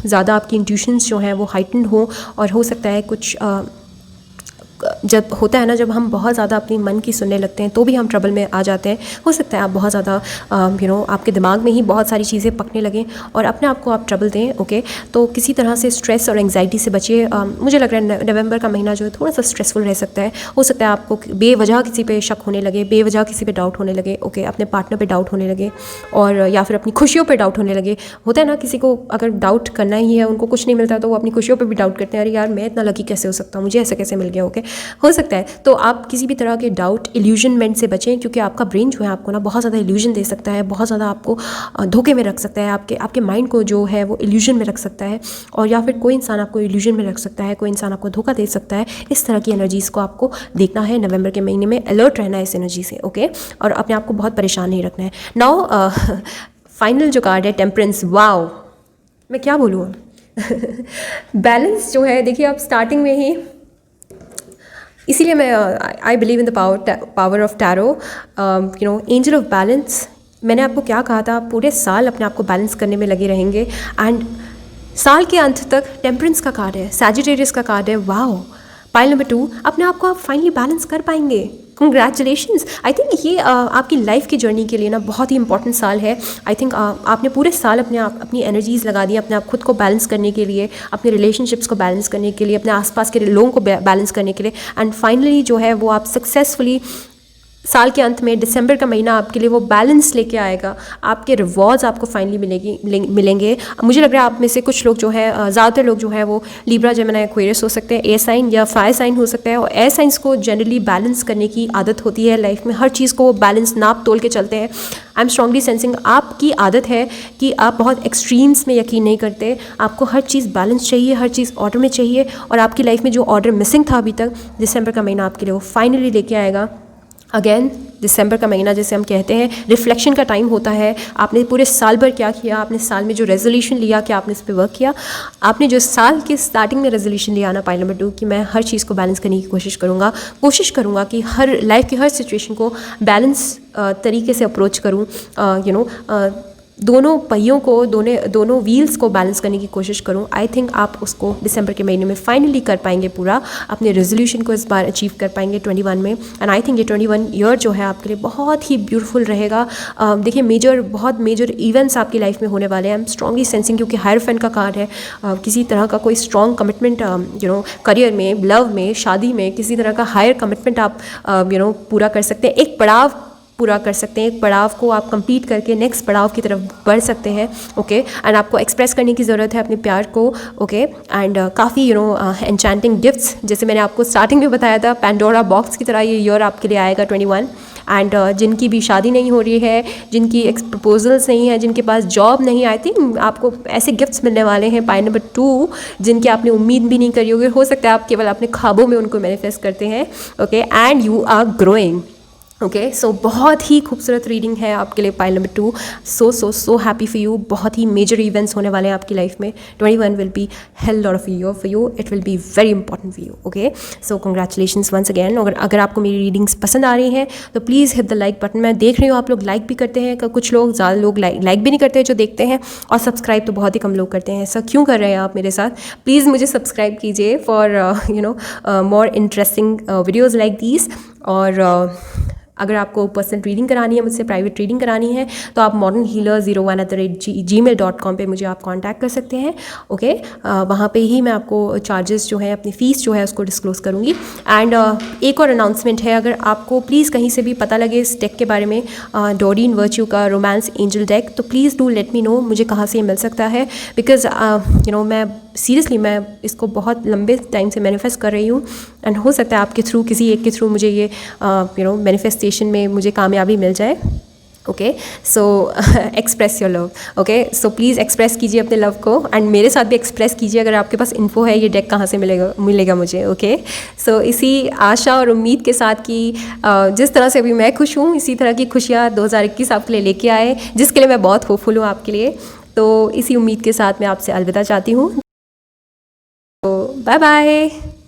ज़्यादा आपकी इंट्यूशंस जो हैं वो हाइटन्ड हो, और हो सकता है कुछ जब होता है ना, जब हम बहुत ज़्यादा अपनी मन की सुनने लगते हैं तो भी हम ट्रबल में आ जाते हैं। हो सकता है आप बहुत ज़्यादा आपके दिमाग में ही बहुत सारी चीज़ें पकने लगें और अपने आप को आप ट्रबल दें, ओके। तो किसी तरह से स्ट्रेस और एंग्जाइटी से बचिए। मुझे लग रहा है नवंबर का महीना जो है थोड़ा सा स्ट्रेसफुल रह सकता है। हो सकता है आपको बेवजह किसी पे शक होने लगे, बेवजह किसी पे डाउट होने लगे, ओके। अपने पार्टनर पे डाउट होने लगे और या फिर अपनी खुशियों पे डाउट होने लगे। होता है ना, किसी को अगर डाउट करना ही है, उनको कुछ नहीं मिलता तो वो अपनी खुशियों पे भी डाउट करते हैं, अरे यार मैं इतना लकी कैसे हो सकता हूँ, मुझे ऐसे कैसे मिल गया, ओके। हो सकता है तो आप किसी भी तरह के डाउट इल्यूजनमेंट से बचें, क्योंकि आपका ब्रेन जो है आपको ना बहुत ज़्यादा इल्यूजन दे सकता है, बहुत ज़्यादा आपको धोखे में रख सकता है, आपके माइंड को जो है वो इल्यूजन में रख सकता है। और या फिर कोई इंसान आपको इल्यूजन में रख सकता है, कोई इंसान आपको धोखा दे सकता है। इस तरह की एनर्जीज़ को आपको देखना है नवंबर के महीने में, अलर्ट रहना है इस एनर्जी से, ओके। और अपने आप को बहुत परेशान नहीं रखना है। नाउ फाइनल जो कार्ड है, टेम्परेंस। वाओ, मैं क्या बोलूँ बैलेंस जो है, देखिए आप स्टार्टिंग में ही, इसीलिए मैं I believe in the power of tarot, angel of balance. मैंने आपको क्या कहा था, पूरे साल अपने आप को बैलेंस करने में लगे रहेंगे एंड साल के अंत तक टेम्परेंस का कार्ड है, सैजिटेरियस का कार्ड है। वाओ, पाइल नंबर 2, अपने आप को आप फाइनली बैलेंस कर पाएंगे। कंग्रेचुलेशंस। आई थिंक ये आपकी लाइफ की जर्नी के लिए ना बहुत ही इंपॉर्टेंट साल है। आई थिंक आपने पूरे साल अपनी एनर्जीज़ लगा दी अपने आप खुद को बैलेंस करने के लिए, अपने रिलेशनशिप्स को बैलेंस करने के लिए, अपने आसपास के लोगों को बैलेंस करने के लिए। एंड फाइनली जो है वो आप सक्सेसफुली साल के अंत में दिसंबर का महीना आपके लिए वो बैलेंस लेके आएगा। आपके रिवॉर्ड्स आपको फाइनली मिलेंगे। मुझे लग रहा है आप में से कुछ लोग जो है, ज़्यादातर लोग जो है वो लिब्रा, जेमिनी, एक्वेरियस हो सकते हैं, एयर साइन या फायर साइन हो सकता है। और एयर साइंस को जनरली बैलेंस करने की आदत होती है लाइफ में, हर चीज़ को वो बैलेंस नाप तोल के चलते हैं। आई एम स्ट्रांगली सेंसिंग आपकी आदत है कि आप बहुत एक्सट्रीम्स में यकीन नहीं करते, आपको हर चीज़ बैलेंस चाहिए, हर चीज़ ऑर्डर में चाहिए। और आपकी लाइफ में जो ऑर्डर मिसिंग था अभी तक, दिसंबर का महीना आपके लिए वो फाइनली लेके आएगा। अगेन दिसंबर का महीना जैसे हम कहते हैं रिफ्लेक्शन का टाइम होता है। आपने पूरे साल भर क्या किया, आपने साल में जो रेजोल्यूशन लिया, क्या आपने इस पर वर्क किया। आपने जो साल के स्टार्टिंग में रेजोल्यूशन लिया ना, पाइल नंबर 2, कि मैं हर चीज़ को बैलेंस करने की कोशिश करूँगा कि हर लाइफ की हर सिचुएशन को बैलेंस तरीके से अप्रोच करूँ, दोनों पहियों को, दोनों व्हील्स को बैलेंस करने की कोशिश करूं। आई थिंक आप उसको दिसंबर के महीने में फाइनली कर पाएंगे, पूरा अपने रेजोल्यूशन को इस बार अचीव कर पाएंगे 21 में। एंड आई थिंक ये 21 ईयर जो है आपके लिए बहुत ही ब्यूटीफुल रहेगा। देखिए बहुत मेजर इवेंट्स आपकी लाइफ में होने वाले हैं। आई एम स्ट्रांगली सेंसिंग, क्योंकि हायरफेंट का कार्ड है, किसी तरह का कोई स्ट्रॉन्ग कमिटमेंट करियर में, लव में, शादी में, किसी तरह का हायर कमिटमेंट आप पूरा कर सकते हैं, एक पड़ाव पूरा कर सकते हैं, एक पड़ाव को आप कंप्लीट करके नेक्स्ट पड़ाव की तरफ बढ़ सकते हैं, ओके। एंड आपको एक्सप्रेस करने की ज़रूरत है अपने प्यार को, ओके। एंड काफ़ी एन्चेंटिंग गिफ्ट्स, जैसे मैंने आपको स्टार्टिंग में बताया था, पैंडोरा बॉक्स की तरह ये ईयर आपके लिए आएगा 21। एंड जिनकी भी शादी नहीं हो रही है, जिनकी प्रपोजल्स नहीं है, जिनके पास जॉब नहीं, आई थिंक आपको ऐसे गिफ्ट्स मिलने वाले हैं पाई नंबर 2 जिनकी आपने उम्मीद भी नहीं करी होगी। हो सकता है आप केवल अपने ख्वाबों में उनको मैनिफेस्ट करते हैं। Okay, and you are growing. Okay, so बहुत ही खूबसूरत रीडिंग है आपके लिए pile number 2। So happy for you. बहुत ही मेजर इवेंट्स होने वाले हैं आपकी लाइफ में। 21 will be hell lot of year for you. It will be very important for you. Okay, so congratulations once again. अगर आपको मेरी रीडिंग्स पसंद आ रही हैं तो please hit the like button. मैं देख रही हूँ आप लोग लाइक भी करते हैं, कुछ लोग, ज़्यादा लोग लाइक भी नहीं करते हैं जो देखते हैं, और सब्सक्राइब तो बहुत ही कम लोग करते हैं। सर क्यों कर रहे हैं आप मेरे साथ? प्लीज़ मुझे सब्सक्राइब कीजिए for more interesting videos like these. और अगर आपको पर्सनल रीडिंग करानी है, मुझसे प्राइवेट रीडिंग करानी है, तो आप modernhealer01@gmail.com पे मुझे आप कांटेक्ट कर सकते हैं। ओके, वहाँ पे ही मैं आपको चार्जेस जो है, अपनी फ़ीस जो है उसको डिस्क्लोज़ करूँगी। एंड एक और अनाउंसमेंट है, अगर आपको प्लीज़ कहीं से भी पता लगे इस डेक के बारे में, डोरीन वर्च्यू का रोमांस एंजल डेक, तो please do let me know मुझे कहाँ से ये मिल सकता है। बिकॉज मैं सीरियसली मैं इसको बहुत लंबे टाइम से मैनिफेस्ट कर रही हूँ, एंड हो सकता है आपके थ्रू, किसी एक के थ्रू मुझे ये मैनिफेस्टेशन में मुझे कामयाबी मिल जाए। Okay, so express your love. Okay, so please express कीजिए अपने लव को, एंड मेरे साथ भी एक्सप्रेस कीजिए अगर आपके पास इन्फो है ये डेक कहाँ से मिलेगा मुझे। ओके, सो इसी आशा और उम्मीद के साथ कि जिस तरह से अभी मैं खुश हूँ, इसी तरह की खुशियाँ 2021 आपके लिए लेके आए, जिसके लिए मैं बहुत होपफुल हूँ आपके लिए। तो इसी उम्मीद के साथ मैं आपसे अलविदा चाहती हूँ। तो बाय बाय।